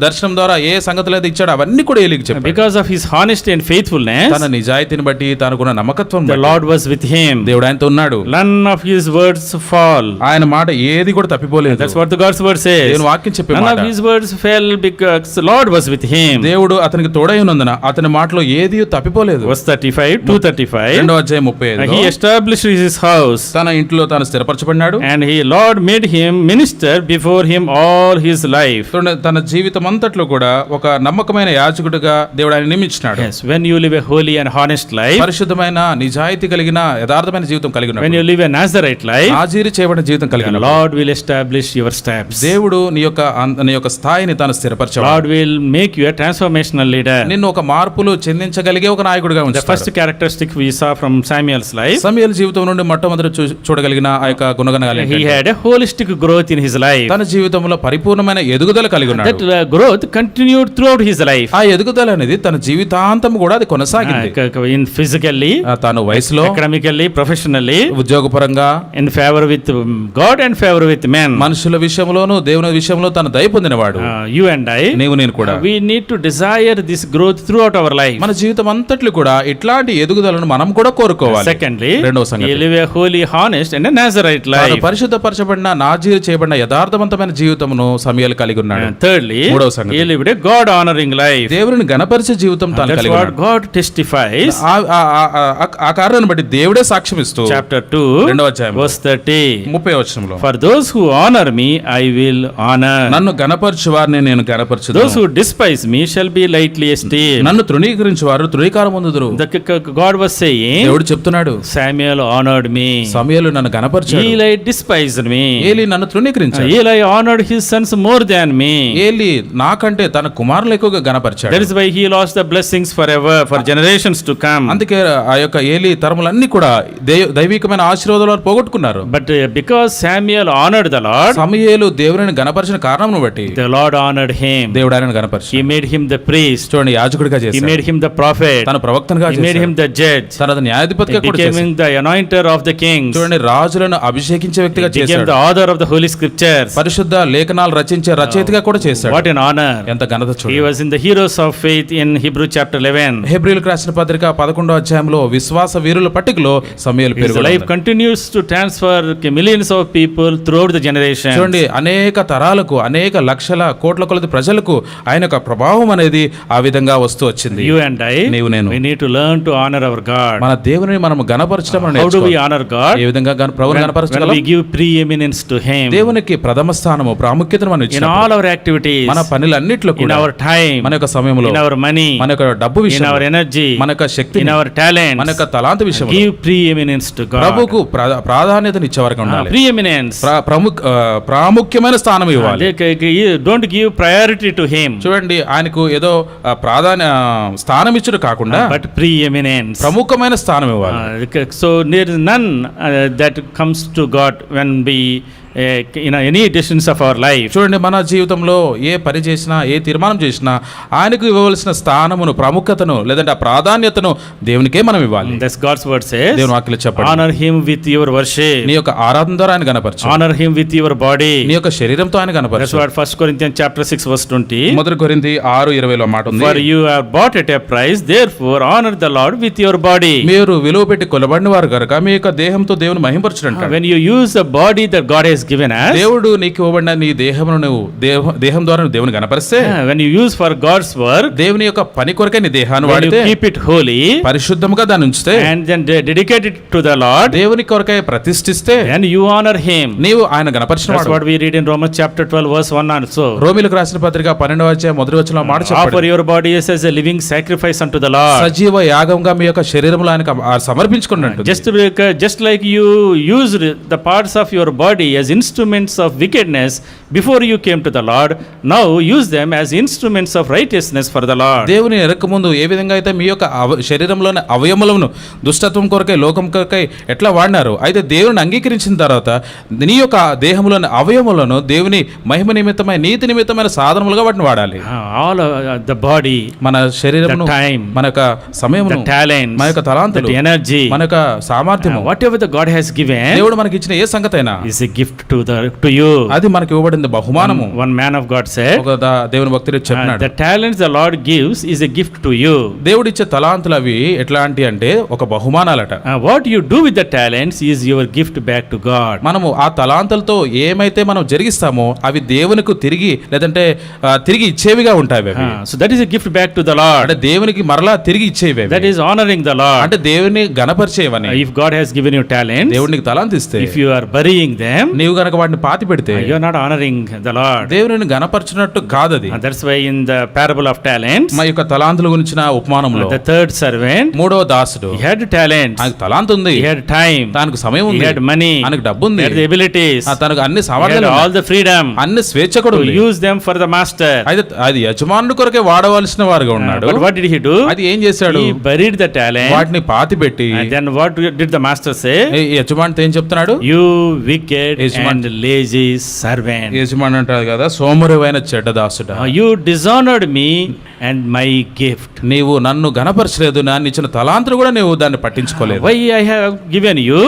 దర్శనం ద్వారా ఏ సంగతులు అయితే ఇచ్చాడో అవన్నీ కూడా ఏలీకి చెప్పాడు. Because of his honesty and faithfulness, తన నిజాయితీని బట్టి, తనకున్న నమ్మకత్వం the బట్టి Lord was with him. దేవుడు ఆయనతో ఉన్నాడు. None of his words fall. ఆయన మాట ఏది కూడా తప్పిపోలేదు. That's what the God's word says. దేవుని వాక్యం చెప్పే None మాట. of his words fell because the Lord was with him. దేవుడు అతనికి తోడై ఉన్నందున అతని మాటలో ఏది తప్పిపోలేదు. Verse 35, 2:35. 2:35 He established his house, తన ఇంట్లో తాను స్థిరపరచబడినాడు. and he Lord made him minister before him all his life. చూడండి, తన జీవితం అంతట్లో కూడా ఒక నమ్మకమైన యాజకుడిగా దేవుడు ఆయన నియమించినాడు. Yes, when you live a holy and honest life, పరిశుద్ధమైన నిజాయితీ కలిగిన యథార్థమైన జీవితం కలిగి when ఉన్నాడు. you live a Nazarite life, నాజీరు చేయబడిన జీవితం కలిగి the ఉన్నాడు. Lord will establish your steps. దేవుడు నీ యొక్క స్థాయిని తాను స్థిరపరచాడు. Lord will make you a transformational leader. నిన్ను ఒక మార్పులు చెందించగలిగే ఒక నాయకుడిగా The ఉంచుతాడు. first characteristic we saw from Samuel's life, సమూయేలు జీవితం నుండి మొట్టమొదటి చూడగలిగిన ఆ యొక్క గుణగణాలు he ఏంటంటే, had a holistic growth in his life. తన జీవితంలో పరిపూర్ణమైన ఎదుగుదల కలిగి ఉన్నాడు. That growth continued throughout his life. ఆ ఎదుగుదల అనేది తన జీవితాంతం కూడా అది కొనసాగింది. In physically, తాను వయసులో, academically, professionally, ఉద్యోగపరంగా, in favor with God and favor with men. మనుషుల విషయంలోను దేవుని విషయంలో తను దయ పొందినవాడు. You and I, నీవు నేను కూడా we need to desire this growth throughout our life. మన జీవితం అంతట్లో కూడా ఇట్లాంటి ఎదుగుదలను మనం కూడా కోరుకోవాలి. Secondly, రెండవ you సంగతి, live a holy, honest and a Nazarite తాను life. పరిశుద్ధపరచబడిన నాజీరు చేయబడిన యథార్థవంతమైన జీవితమును సమూయేలు కలిగి ఉన్నాడు. And thirdly, మూడవ సంగతి, you lived a God honoring life. దేవుని గణపరిచే జీవితం తాను That's కలిగి what ఉన్నాడు. God testifies. ఆ కారణాన్ని బట్టి దేవుడే సాక్ష్యం ఇస్తూ Chapter 2, రెండవ అధ్యాయం verse 30. 30వ వచనంలో, For those who honor me, I will honor. నన్ను గణపరచు వారిని నేను గణపరచుదును. Those who despise me shall be lightly esteemed. నన్ను తృణీకరించు వారు తృణీకారం పొందుదురు. God was saying, దేవుడు చెప్తున్నాడు, Samuel honored me. సమూయేలు నన్ను గణపరిచాడు, Eli despised me. ఏలీ నన్ను తృణీకరించాడు. Eli honored his sons more than me. Eli నాకంటే తన కుమారులు ఎక్కువగా గణపరిచాడు. That is why he lost the blessings forever for generations to come. అందుకే ఆ యొక్క ఏలీ తరములన్నీ కూడా దైవికమైన ఆశీర్వాదాలు పోగొట్టుకున్నారు. But because Samuel honored the Lord, సమూయేలు దేవుని గణపరిచిన కారణం బట్టి the Lord honored him. దేవుడు ఆయనను గణపరిచాడు. He made him the priest. చూడండి, యాజకుడిగా He చేశాడు, made him the prophet. తన ప్రవక్తనుగా He made చేశాడు, him the judge. తన న్యాయాధిపతిగా He కూడా became చేశాడు. the anointer of the kings. చూడండి, రాజులను అభిషేకించే వ్యక్తిగా He became చేశాడు. the author of the holy scriptures. పరిశుద్ధ లేఖనాలు రచించే రచయితగా కూడా చేశాడు. What an honor. ఎంత ఘనత He చూడండి. was in the heroes of faith in Hebrew chapter 11. హెబ్రీయులకు రాసిన పత్రిక 11వ అధ్యాయంలో విశ్వాస వీరుల పట్టికలో సమూయేలు His పేరు life continues to transfer millions of people throughout the generation. చూడండి, అనేక తరాలకు అనేక లక్షల కోట్ల కొలది ప్రజలకు ఆయన యొక్క ప్రభావం అనేది ఆ విధంగా వస్తూ వచ్చింది. You and I, నీవు నేను we need to learn to honor our God. మన దేవుని మనం గణపరచడం How do we honor God? ఏ విధంగా ప్రభువుని When గణపరచగలం? we give preeminence to Him దేవునికి ప్రథమ స్థానము ప్రాముఖ్యతను మనం in ఇచ్చినప్పుడు all our activities, మన పనులన్నిట్లో in కూడా our time, మన యొక్క సమయంలో in our money, మన యొక్క డబ్బు in విషయం, our energy, మన యొక్క శక్తి, in our మన talents. యొక్క తలాంత విషయం Give preeminence to God. ప్రభుకు ప్రాధాన్యతని ఇచ్చేవారుగా ఉండాలి. Preeminence. ప్రాముఖ్యమైన స్థానం ఇవ్వాలి. Don't give priority to Him, చూడండి, ఆయనకు ఏదో ప్రాధాన్య స్థానం ఇచ్చుడు కాకుండా but preeminence. ప్రముఖమైన స్థానం ఇవ్వాలి. So there is none that comes to God when we any decisions of our life. చూడండి, మన జీవితంలో ఏ పని చేసినా ఏ తీర్మానం చేసినా ఆయనకు ఇవ్వవలసిన స్థానమును ప్రాముఖ్యతను లేదంటే ఆ ప్రాధాన్యతను దేవునికే మనం ఇవ్వాలి. That's God's word says. దేవుని వాక్యం చెప్పండి, Honor Him with your worship. నీ యొక్క ఆరాధన ద్వారా ఆయన గణపరచు. Honor Him with your body. నీ యొక్క శరీరంతో ఆయన That's గణపరచు. what 1 Corinthians chapter 6 verse 20. మొదటి కొరింథీ 6:20లో మాట ఉంది. For you are bought at a price, therefore honor the Lord with your body. మీరు విలువ పెట్టి కొలబడిన వారు గనుక మీ యొక్క దేహంతో దేవుని మహింపరచుడంటాడు. When you use the body that God has given us, దేవుడు నీకు ఇవ్వబడిన నీ దేహమును నువ్వు దేహం ద్వారా నువ్వు దేవుని గణపరిస్తే, when you use for God's work, దేవుని యొక్క పని కొరకే నీ దేహాన్ని when you వాడితే, keep it holy పరిశుద్ధముగా దాన్ని ఉంచితే, and then dedicate it to the Lord, దేవుని కొరకే ప్రతిష్ఠిస్తే, then you honor Him. నీవు ఆయన గణపరిచిన That's వాడు. what we read in Romans chapter 12 verse 1 also. రోమీయులకు రాసిన పత్రిక 12వ అధ్యాయం మొదటి వచనంలో మాట Offer చెప్పబడింది. your bodies as a living sacrifice unto the Lord. సజీవ యాగంగా మీ యొక్క శరీరములో ఆయనకు సమర్పించుకున్నట్టు. Just like you used the parts of your body as instruments of wickedness before you came to the Lord, now use them as instruments of righteousness for the Lord. దేవుని ఎరక ముందు ఏ విధంగా అయితే మీ యొక్క శరీరంలోని అవయములను దుష్టత్వం కొరకై లోకం కొరకై ఎట్లా వాడినారు, అయితే దేవుని అంగీకరించిన తర్వాత నీ యొక్క దేహంలోని అవయములను దేవుని మహిమ నిమిత్తమైన నీతి నిమిత్తమైన సాధనములుగా వాటిని వాడాలి. All the body, మన శరీరమును, the time, మన యొక్క సమయమును, the talents, మన యొక్క తలాంతులు, the energy, మన యొక్క సామర్థ్యము, whatever the God has given దేవుడు మనకి ఇచ్చిన ఏ సంగతైనా is a gift to you. అది మనకి ఇవ్వబడింది బహుమానము. One man of God said, ఒక దేవుని భక్తుడు చెప్పినాడు, the talents the Lord gives is a gift to you. దేవుడిచ్చే తలాంతులు అవి ఎట్లాంటి అంటే ఒక బహుమానాలట. What you do with the talents is your gift back to God. మనము ఆ తలాంతులతో ఏమైతే మనం జరిగిస్తామో అవి దేవునికి తిరిగి లేదంటే తిరిగి ఇచ్చేవిగా ఉంటాయి అవి. So that is a gift back to the Lord. అంటే దేవునికి మరలా తిరిగి ఇచ్చేవి. That is honoring the Lord. అంటే దేవుని గణపరిచేవని. If God has given you talents, దేవునికి తలాంతు ఇస్తే, if you are burying them, నీవు గనక వాటిని పాతి పెడితే, you are not honoring the Lord. దేవుని గణపరచినట్టు కాదది. That's why in the parable of talents, మా యొక్క తలాంతుల గురించిన ఉపమానంలో the third servant, మూడవ దాసుడు, he had talents, ఆయనకు తలాంతు ఉంది, he had time, తనకు సమయం he ఉంది, had money, ఆయనకు డబ్బు ఉంది, he had the abilities, తనకు అన్ని he had సామర్థ్యాలు all ఉన్నాయి, the freedom అన్ని స్వేచ్ఛ కూడా to ఉంది. use them for the master. అయితే అది యజమానుడి కొరకే వాడవలసిన వారుగా ఉన్నాడు. But what did he do? అది ఏం చేశాడు? He buried the talent. వాటిని పాతి పెట్టి, And then what did the master say? యజమానితో ఏం చెప్తున్నాడు? You wicked and lazy servant. యజమాని అంటాడు కదా, సోమరువైన చెడ్డ దాసుడా, You dishonored me and my gift. నీవు నన్ను గణపరచలేదు, నన్ను ఇచ్చిన తలాంతులు కూడా నీవు దాన్ని పట్టించుకోలేదు. Why I have given you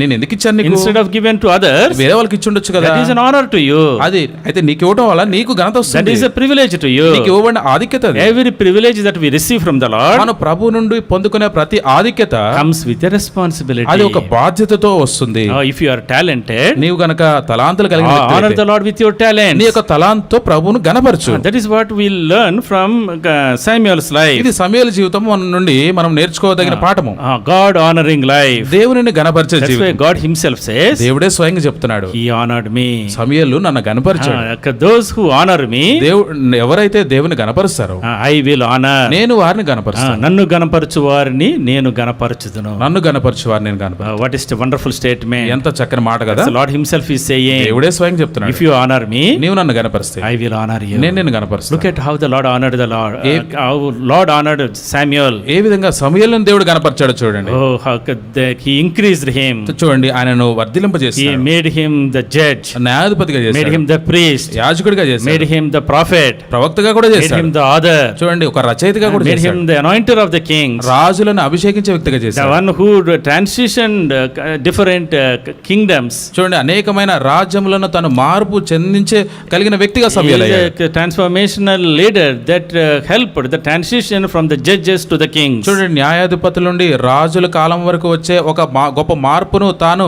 నేను ఎందుకు ఇచ్చాను నీకు? instead of given to others? వేరే వాళ్ళకి ఇచ్చి ఉండొచ్చు కదా. That is an honor to you. అది అయితే నీకు ఇవ్వడం వల్ల నీకు ఘనత That వస్తుంది. is a privilege to you. నీకు ఇవ్వబడిన ఆధిక్యత అది. Every privilege that we receive from the Lord మన ప్రభు నుండి పొందుకునే ప్రతి ఆధిక్యత comes with a responsibility. అది ఒక బాధ్యతతో వస్తుంది. If you are talented, నీవు గనక తలాంతులు కలిగిన వ్యక్తి honor అయితే, the Lord with your talents. నీ యొక్క తలాంతుతో ప్రభువును గణపరచు. That is what we learn from Samuel's life. ఇది సమూయేలు జీవితం నుండి మనం నేర్చుకోదగిన పాఠము. God honoring life. దేవునిని గణపరిచే That's why జీవితం. God himself says, దేవుడే స్వయంగా చెప్తున్నాడు, He honored me. సమూయేలు నన్ను గణపరిచాడు. Those who honor me, ఎవరైతే దేవుని గణపరుస్తారో I will honor. నేను వారిని గణపరుస్తాను. నన్ను గణపరచు వారిని నేను గణపరచుదును. నన్ను గణపరచు వారిని నేను గణపరుస్తాను. What is the wonderful statement? ఎంత చక్కని మాట కదా. The Lord himself is saying, దేవుడే స్వయంగా చెప్తున్నాడు, if you honor me, నీవు నన్ను గణపరిస్తే I will honor you. నేను నిన్ను గణపరుస్తాను. Look at how the Lord honored the Lord. How Lord honored Samuel. ఏ విధంగా సమూయేలును దేవుడు గణపరిచాడో చూడండి. Oh, how he increased him. చూడండి, ఆయనను వర్ధిలింపజేశాడు. He made him the judge. న్యాయాధిపతిగా Made చేశాడు. him the priest. యాజకుడిగా Made చేశాడు. him the prophet. ప్రవక్తగా కూడా Made చేశాడు. him the author. చూడండి, ఒక రచయితగా కూడా Made చేశాడు. him the anointer of the kings. రాజులను అభిషేకించే వ్యక్తిగా The చేశాడు. one who transitioned different kingdoms. చూడండి, అనేక అనేకమైన రాజ్యములను తను మార్పు చెందించే కలిగిన వ్యక్తిగా He సమూయేలు is అయ్యాడు. a transformational leader that helped the transition from the judges to the kings. చూడండి, న్యాయాధిపతుల నుండి రాజుల కాలం వరకు వచ్చే ఒక గొప్ప మార్పును తాను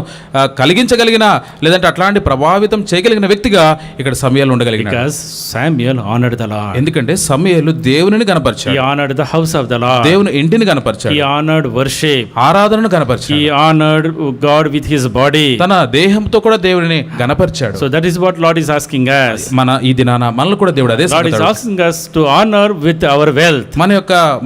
కలిగించగలిగిన, లేదంటే అట్లాంటి ప్రభావితం చేయగలిగిన వ్యక్తిగా ఇక్కడ సమూయేలు ఉండగలిగినాడు. Because Samuel honored the Lord. ఎందుకంటే సమూయేలు దేవునిని He కనపరిచాడు, honored the house of the Lord. దేవుని ఇంటిని కనపరిచాడు, He honored worship. ఆరాధనను కనపరిచాడు, He honored God with his body. తన దేహంతో కూడా దేవుని కనపరిచాడు. So that is what Lord is asking us. మన ఈ దినాన మనల్ని కూడా దేవుడు అదే Lord is సంగతి asking us to honor with our wealth.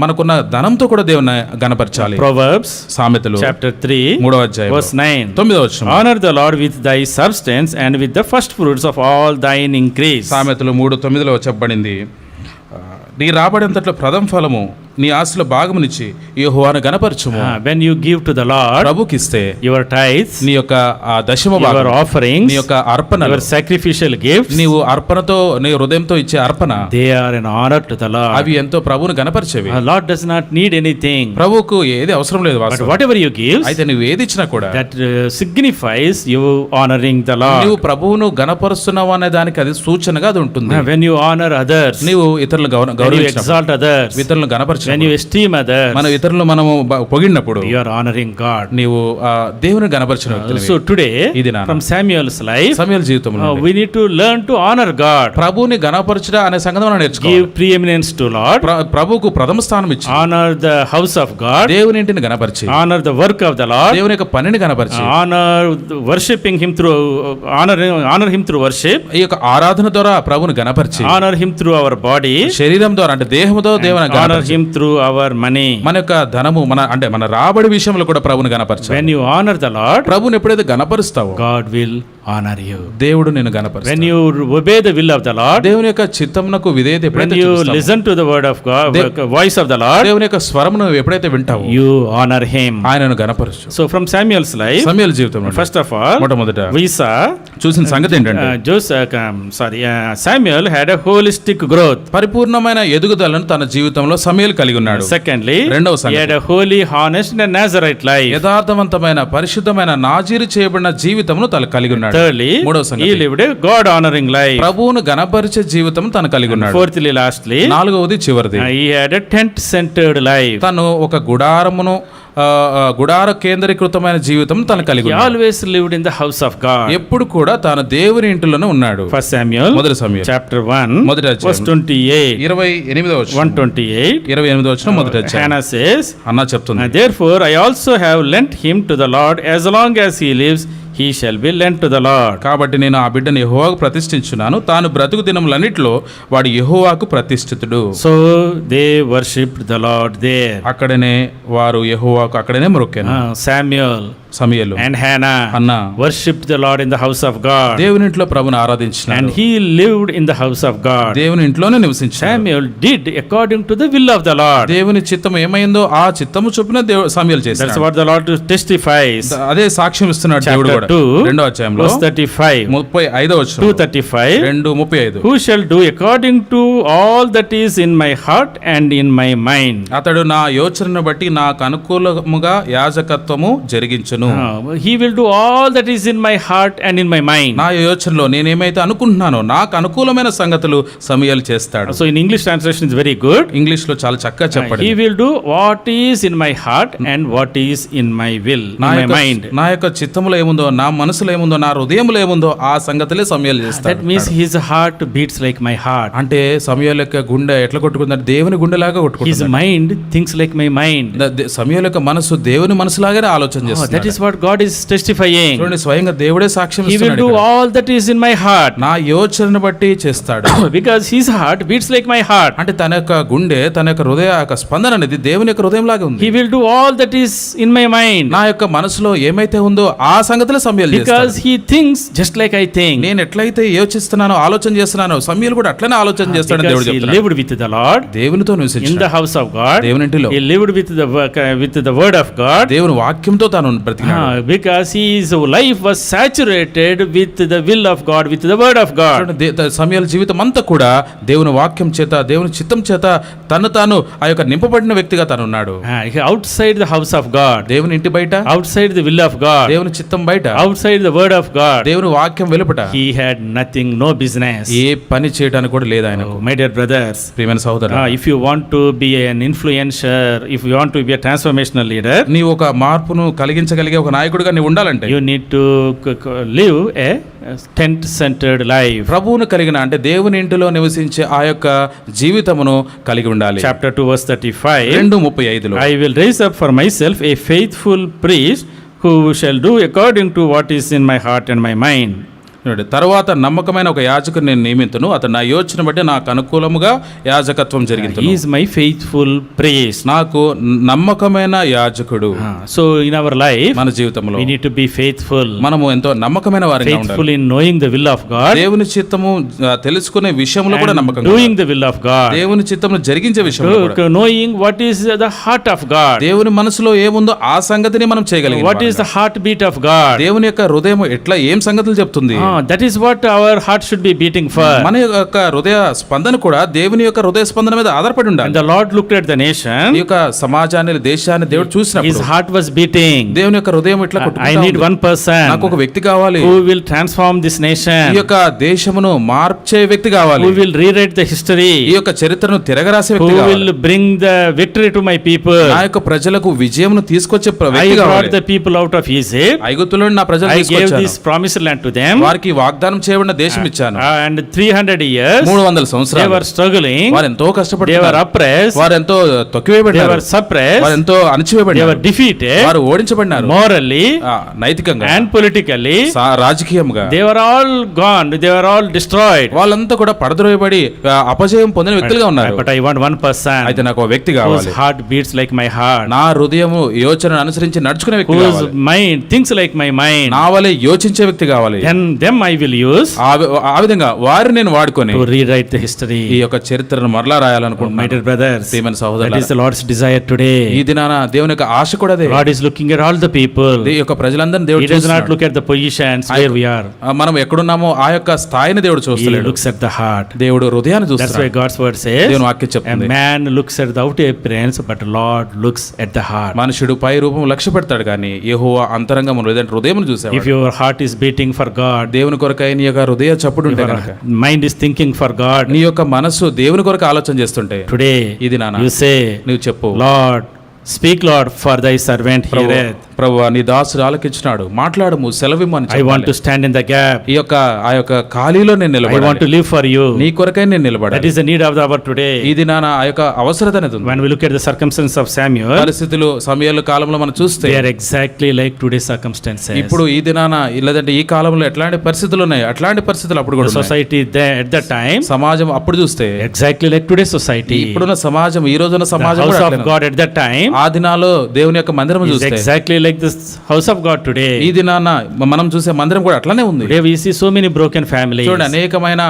మనకున్న ధనంతో కూడా దేవుని గనపరచాలి. Proverbs సామెతలు chapter 3 3వ అధ్యాయం verse 9. 9వ వచనం. Honor the Lord with thy substance and with the first fruits of all thine increase. సామెతలు 3:9లో చెప్పబడింది, నీ రాబడంతట్లో ప్రథమ ఫలము నీ ఆశల భాగమునిచ్చి యెహోవాను గనపరచుము. When you give to the Lord ప్రభుకిస్తే your tithes, నీ యొక్క ఆ దశమ your భాగం, offerings, నీ యొక్క అర్పణలు, your sacrificial gifts, నీవు అర్పణతో నీ హృదయంతో ఇచ్చే అర్పణ, they are an honor to the Lord. అవి ఎంతో ప్రభువును గనపరిచేవి. Lord does not need anything, ప్రభువుకు ఏది అవసరం లేదు but వాస్తవం. whatever you give, అయితే నువ్వు ఏది ఇచ్చినా కూడా that signifies you honoring the Lord. నువ్వు ప్రభువును గనపరుస్తున్నావు అనే దానికి అది సూచనగా అది ఉంటుంది. When you honor others, నీవు ఇతరులను when you గౌరవించినప్పుడు, exalt others, ఇతరులను గనపరిచినప్పుడు, when you esteem others, మనం ఇతరులను మనము పొగిడినప్పుడు you are honoring God. నీవు దేవుని గనపరిచిన వ్యక్తివి. So today, ఇది నాన్న. from Samuel's life, సమూయేలు జీవితంలో we need to learn to honor God. ప్రభువుని గనపరచుట అనే సంగతి మనం నేర్చుకోవాలి. Give preeminence to Lord. ప్రభువుకు ప్రథమ స్థానం ఇచ్చి Honor the house of God. దేవుని ఇంటిని గనపరిచి, Honor the work of the Lord. దేవుని యొక్క పనిని గనపరిచి, Worshiping Him through honor Him through worship. ఈ యొక్క ఆరాధన ద్వారా ప్రభువుని గనపరిచి, Honor Him through our body. శరీరం ద్వారా అంటే దేహముతో దేవుని Honor గనపరిచి, Him through our money. మన యొక్క ధనము మన రాబడి విషయంలో కూడా ప్రభువుని గనపరచాలి. When you honor the Lord, ప్రభువుని ఎప్పుడైతే గనపరుస్తావో God will honor you. దేవుడు నిన్ను గనపరుస్తాడు. When you obey the will of the Lord, దేవుని యొక్క చిత్తమునకు విధేయత when ఎప్పుడైతే you చూపిస్తావో, listen to the word of God, voice of the Lord, దేవుని యొక్క స్వరమును ఎప్పుడైతే వింటావో you honor Him. ఆయనను గనపరచు. So from Samuel's life, సమూయేలు జీవితంలో first of all, మొట్టమొదట we saw చూసిన సంగతి ఏంటంటే Samuel had a holistic growth. పరిపూర్ణమైన ఎదుగుదలను తన జీవితంలో సమూయేలు కలిగి ఉన్నాడు. Secondly, రెండవ he సంగతి, had a holy, honest, and Nazarite life. యథార్థవంతమైన పరిశుద్ధమైన నాజీరు చేయబడిన జీవితమును తను కలిగి ఉన్నాడు. Thirdly, మూడవ he సంగతి, lived a God-honoring life. ప్రభువును గణపరిచే జీవితం తను కలిగి ఉన్నాడు. Fourthly, lastly, నాలుగవది చివరిది, he had a tent-centered life. తను ఒక గుడార కేంద్రీకృతమైన జీవితం తను కలిగి He ఉన్నాడు. always lived in the house of God. ఎప్పుడు కూడా తాను దేవుని ఇంటిలోనే ఉన్నాడు. First Samuel, మొదటి సమూయేలు chapter 1, మొదటి అధ్యాయం, verse 28. 28వ వచనం, 128. 28వ వచనం మొదటి అధ్యాయం. Hannah says, అన్నా చెప్తుంది, therefore I also have lent him to the Lord, as long as he lives he shall be lent to the Lord. కాబట్టి నేను ఆ బిడ్డను యెహోవాకు ప్రతిష్ఠించున్నాను, తాను బ్రతుకు దినములన్నిటిలో వాడు యెహోవాకు ప్రతిష్ఠితుడు. So they worshipped the Lord there. అక్కడనే వారు యెహోవాకు అక్కడనే మొక్కాను. Samuel Samuel and Hannah worshipped the Lord in the house of God. దేవుని ఇంట్లో ప్రభుని ఆరాధించినాడు. And he lived in the house of God. దేవుని ఇంట్లోనే నివసించాడు. Samuel did according to the will of the Lord. దేవుని చిత్తము ఏమైందో ఆ చిత్తము చొప్పున సమూయేలు That's చేశాడు. what the Lord testifies. అదే సాక్ష్యం ఇస్తున్నాడు దేవుడు కూడా. 2, రెండో అధ్యాయంలో verse 35. 35వ వచనం, 2:35. 2:35, Who shall do according to all that is in my heart and in my mind. అతడు నా యోచనను బట్టి నాకు అనుకూలముగా యాజకత్వము జరిగించును. He will do all that is in my heart and in my mind. నా యోచనలో నేనేమైతే అనుకుంటున్నానో నాకు అనుకూలమైన సంగతులు సమూయేలు చేస్తాడు. So in English translation is very good. English లో చాలా చక్కగా చెప్పండి. He will do what is in my heart and what is in my will, in my mind. నా యొక్క చిత్తములో ఏముందో, నా మనసులో ఏముందో, నా హృదయంలో ఏముందో ఆ సంగతులే సమూయేలు చేస్తాడు. That means his heart beats like my heart. అంటే సమూయేలు యొక్క గుండె ఎట్లా కొట్టుకుందంటే దేవుని గుండెలాగా His కొట్టుకుంటుంది. mind thinks like my mind. సమూయేలు యొక్క మనసు దేవుని మనసులాగానే ఆలోచన That చేస్తుంది. is what God is testifying. చూడండి, స్వయంగా దేవుడే సాక్ష్యం He will ఇస్తున్నాడు do ఇక్కడ. all that is in my heart. నా యోచనను బట్టి చేస్తాడు. Because his heart beats like my heart. అంటే తన యొక్క గుండె, తన యొక్క హృదయ యొక్క స్పందన అనేది దేవుని యొక్క హృదయం లాగా ఉంది. He will do all that is in my mind. నా యొక్క మనసులో ఏమైతే ఉందో ఆ సంగతులే సమూయేలు Because చేస్తాడు. he thinks just like I think. నేను ఎట్లయితే యోచిస్తున్నానో, ఆలోచన చేస్తున్నానో సమూయేలు కూడా అట్లనే ఆలోచన చేస్తాడని దేవుడు Because he చెప్తున్నాడు. lived with the Lord దేవునితో in నివసించాడు. the house of God. దేవుని ఇంటిలో He lived with the word of God. దేవుని వాక్యంతో తాను బ్రతికాడు. Because his life was saturated with the will of God, with the word of God. సమూయేలు జీవితం అంతా కూడా దేవుని వాక్యం చేత, దేవుని చిత్తం చేత తను తాను ఆ యొక్క నింపబడిన వ్యక్తిగా తను ఉన్నాడు. Outside the house of God, దేవుని ఇంటి బయట, outside the will of God, దేవుని చిత్తం బయట, outside the word of God, దేవుని వాక్యం వెలుపట he had nothing, no business. ఏ పని చేయడానికి కూడా లేదు ఆయనకు. My dear brothers, ప్రియమైన సహోదరులు, if you want to be an influencer, if you want to be a transformational leader, నీవు ఒక మార్పును కలిగించగలిగే ఒక నాయకుడిగా నీవు ఉండాలంటే you need to live a tent centered life. ప్రభువును కలిగిన అంటే దేవుని ఇంటిలో నివసించే ఆ యొక్క జీవితమును కలిగి ఉండాలి. Chapter 2 verse 35, 2:35 I will raise up for myself a faithful priest who shall do according to what is in my heart and my mind. తర్వాత నమ్మకమైన ఒక యాజకుని నేను నియమితును, అతను నా యోచన బట్టి నాకు అనుకూలముగా యాజకత్వం జరిగింది. He is my faithful priest. నాకు నమ్మకమైన యాజకుడు. So in our life, మన జీవితంలో we need to be faithful. మనము ఎంతో నమ్మకమైన వారిగా ఉండాలి. Faithful in knowing the will of God. దేవుని చిత్తము తెలుసుకునే విషయంలో కూడా నమ్మకంగా doing the will of God. దేవుని చిత్తమును జరిగించే విషయంలో కూడా knowing what is the heart of God. దేవుని మనసులో ఏముందో ఆ సంగతిని మనం చేయగలిగాం. What is the heartbeat of God? దేవుని యొక్క హృదయం ఎట్లా ఏం సంగతులు చెప్తుంది. That is what our heart should be beating for. మన యొక్క హృదయ స్పందన కూడా దేవుని యొక్క హృదయ స్పందన మీద ఆధారపడి ఉండాలి. And the Lord looked at the nation. ఈ యొక్క సమాజాన్ని, దేశాన్ని దేవుడు చూసినప్పుడు his heart was beating. దేవుని యొక్క హృదయం ఇట్లా కొట్టుకుంటా I need ఉంది. one person. నాకు ఒక వ్యక్తి కావాలి. Who will transform this nation? ఈ యొక్క దేశమును మార్చే వ్యక్తి కావాలి. Who will rewrite the history? ఈ యొక్క చరిత్రను తిరగరాసే వ్యక్తి Who కావాలి. will bring the victory to my people? నా యొక్క ప్రజలకు విజయమును తీసుకొచ్చే I వ్యక్తి brought కావాలి. the people out of Egypt. ఐగుప్తులో నా ప్రజలు I gave తీసుకొచ్చాను. this promised land to them. వారికి వాగ్దానం చేయబడిన దేశం ఇచ్చాను. And 300 years 300 they సంవత్సరాలు were struggling. వారు ఎంతో They were కష్టపడ్డారు. oppressed. వారు ఎంతో They తొక్కివేయబడ్డారు. were suppressed. వారు ఎంతో They అణచివేయబడ్డారు. were defeated వారు ఓడించబడినారు. morally నైతికంగా and politically. రాజకీయంగా They were all gone. They were all destroyed. వాళ్ళంతా కూడా పడద్రోయబడి అపజయం పొందిన వ్యక్తులుగా ఉన్నారు. But I want one person అయితే నాకు ఒక వ్యక్తి whose కావాలి. heart beats like my heart, నా హృదయము యోచనను అనుసరించి నడుచుకునే వ్యక్తి whose కావాలి. mind thinks like my mind. నా వలె యోచించే వ్యక్తి కావాలి. Then them I will use ఆ విధంగా వారిని నేను వాడుకొని to rewrite the history. ఈ యొక్క చరిత్రను మరలా My రాయాలనుకుంటున్నాను. dear brothers, ప్రియమైన that సహోదరులారా, is the Lord's desire today. ఈ దినాన దేవుని యొక్క ఆశ కూడా అదే. God is looking at all the people. ఈ యొక్క ప్రజలందరినీ He దేవుడు does not చూస్తున్నాడు. look at the positions where we are. మనం ఎక్కడున్నామో ఆ యొక్క స్థాయిని దేవుడు He చూస్తలేడు. looks at the heart. దేవుడు హృదయాన్ని That's why చూస్తున్నాడు. God's word says, దేవుని వాక్యం a చెప్తుంది, man looks at the outer appearance, but Lord looks at the heart. మనుషుడు పై రూపం లక్ష్య పెడతాడు కానీ యెహోవా అంతరంగం లేదంటే హృదయం If చూసేవాడు. your heart is beating for God, దేవుని కొరకై నీ యొక్క హృదయ చప్పుడు ఉంటే your కనుక, mind is thinking for God, నీ యొక్క మనసు దేవుని కొరకు ఆలోచన చేస్తుంటే today ఇది నాన్న you say, నువ్వు చెప్పు, Lord, speak, Lord, for thy servant heareth. ప్రభువా నీ దాసుడు ఆలకించినాడు, మాట్లాడము, సెలవిమ్మని I want to చెప్పాలి. stand in the gap. ఈ యొక్క ఆ యొక్క ఖాళీలో నేను I want to నిలబడాలి. live for you. నీ కొరకై నేను That నిలబడాలి. is the need of the hour today. ఈ దినాన ఆ యొక్క అవసరత అనేది ఉంది. When we look at the circumstances of Samuel, పరిస్థితులు సమయాల కాలంలో మనం చూస్తే they are exactly like today's circumstances. ఇప్పుడు ఈ దినాన లేదంటే ఈ కాలంలో ఎట్లాంటి పరిస్థితులు ఉన్నాయి, అట్లాంటి పరిస్థితులు అప్పుడు కూడా The ఉన్నాయి. society there at that time, సమాజం అప్పుడు చూస్తే exactly like today's society. ఇప్పుడున్న సమాజం, ఈ రోజున The సమాజం house కూడా of అట్లనే God at that time ఉంది. ఆ దినాల్లో దేవుని యొక్క మందిరం is చూస్తే exactly like this house of God ఈ today. దినాన మనం చూసే మందిరం కూడా అట్లానే ఉంది. Today we see so many broken families. చూడండి, అనేకమైన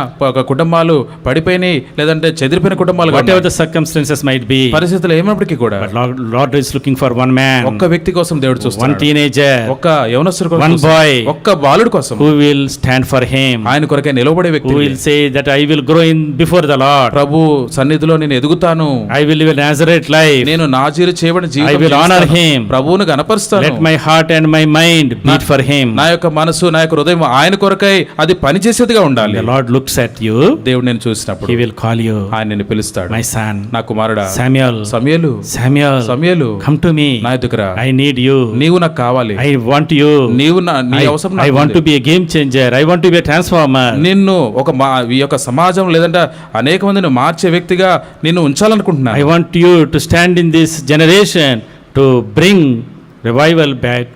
కుటుంబాలు పడిపోయినాయి, లేదంటే చెదిరిపోయిన కుటుంబాలు Whatever the circumstances might be, పరిస్థితులు ఏమైనప్పటికీ కూడా but Lord is looking for one man, ఒక్క వ్యక్తి కోసం దేవుడు one చూస్తున్నాడు. teenager, ఒక్క యవనస్తుడు కోసం one చూస్తున్నాడు. boy ఒక్క బాలుడు కోసం who will stand for him, ఆయన కొరకే నిలబడే వ్యక్తి, who will say that I will grow in before the Lord. ప్రభు సన్నిధిలో నేను ఎదుగుతాను, I will live a Nazareth life. నేను నాజీరు చేయబడిన I జీవితం will honor జీవిస్తాను. him. ప్రభువును గణపరుస్తాను. Let my heart and my mind beat for him. నా యొక్క మనసు, నా యొక్క హృదయం ఆయన కొరకై అది పనిచేసేదిగా ఉండాలి. The Lord looks at you. దేవుడు నేను చూసినప్పుడు He will call you, ఆయన నిన్ను పిలుస్తాడు, my son, నా కుమారుడా Samuel, సమయలు, Samuel, సమయలు come to me. నా ఎదుకురా, I need you. నీవు నాకు కావాలి, I want you. నీవు నీ అవసరం I నాకు want ఉంది. to be a game changer. I want to be a transformer. నిన్ను ఒక ఈ యొక్క సమాజం లేదంటే అనేక మందిని మార్చే వ్యక్తిగా నిన్ను ఉంచాలనుకుంటున్నాను. I want you to stand in this generation to bring revival back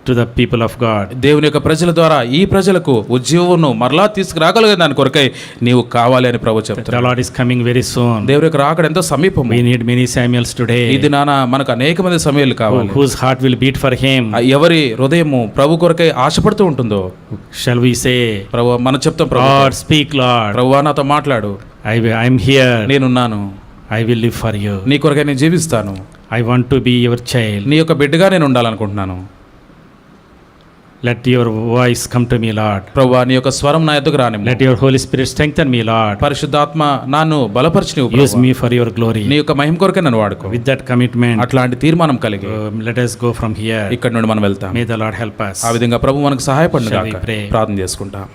to the people of God. దేవుని యొక్క ప్రజల ద్వారా ఈ ప్రజలకు ఉజ్జీవమును మరలా తీసుకురాగలిగే దాని కొరకై నీవు కావాలి అని ప్రభు The చెప్తాడు. Lord is coming very soon. దేవుని యొక్క రాకడ ఎంతో సమీపము. We need many Samuels ఈ today దినాన మనకు అనేక మంది సమయాలు కావాలి. whose heart will beat for him. ఎవరి హృదయము ప్రభు కొరకై ఆశపడుతూ ఉంటుందో, Shall we say, ప్రభు మనం చెప్తాం, ప్రభు Lord, speak, Lord. ప్రభువా నాతో మాట్లాడు, I am here. నేనున్నాను, I will live for you. నీ కొరకై నేను జీవిస్తాను, I want to be your child. నీ యొక్క బిడ్డగా నేను ఉండాలనుకుంటున్నాను. Let your voice come to me, Lord. ప్రభువా నీ యొక్క స్వరం నా యొద్దకు రానిమ్ము. Let your Holy Spirit strengthen me, Lord. పరిశుద్ధాత్మ నన్ను బలపరచునివ్వు Use ప్రభువా. me for your glory. నీ యొక్క మహిమ కొరకే నన్ను వాడుకో. With that commitment, అట్లాంటి తీర్మానం కలిగి let us go from here. ఇక్కడ నుండి మనం వెళ్తాం. May the Lord help us. ఆ విధంగా ప్రభు మనకు సహాయపడును Shall we గాక. pray? ప్రార్థన చేసుకుంటాం.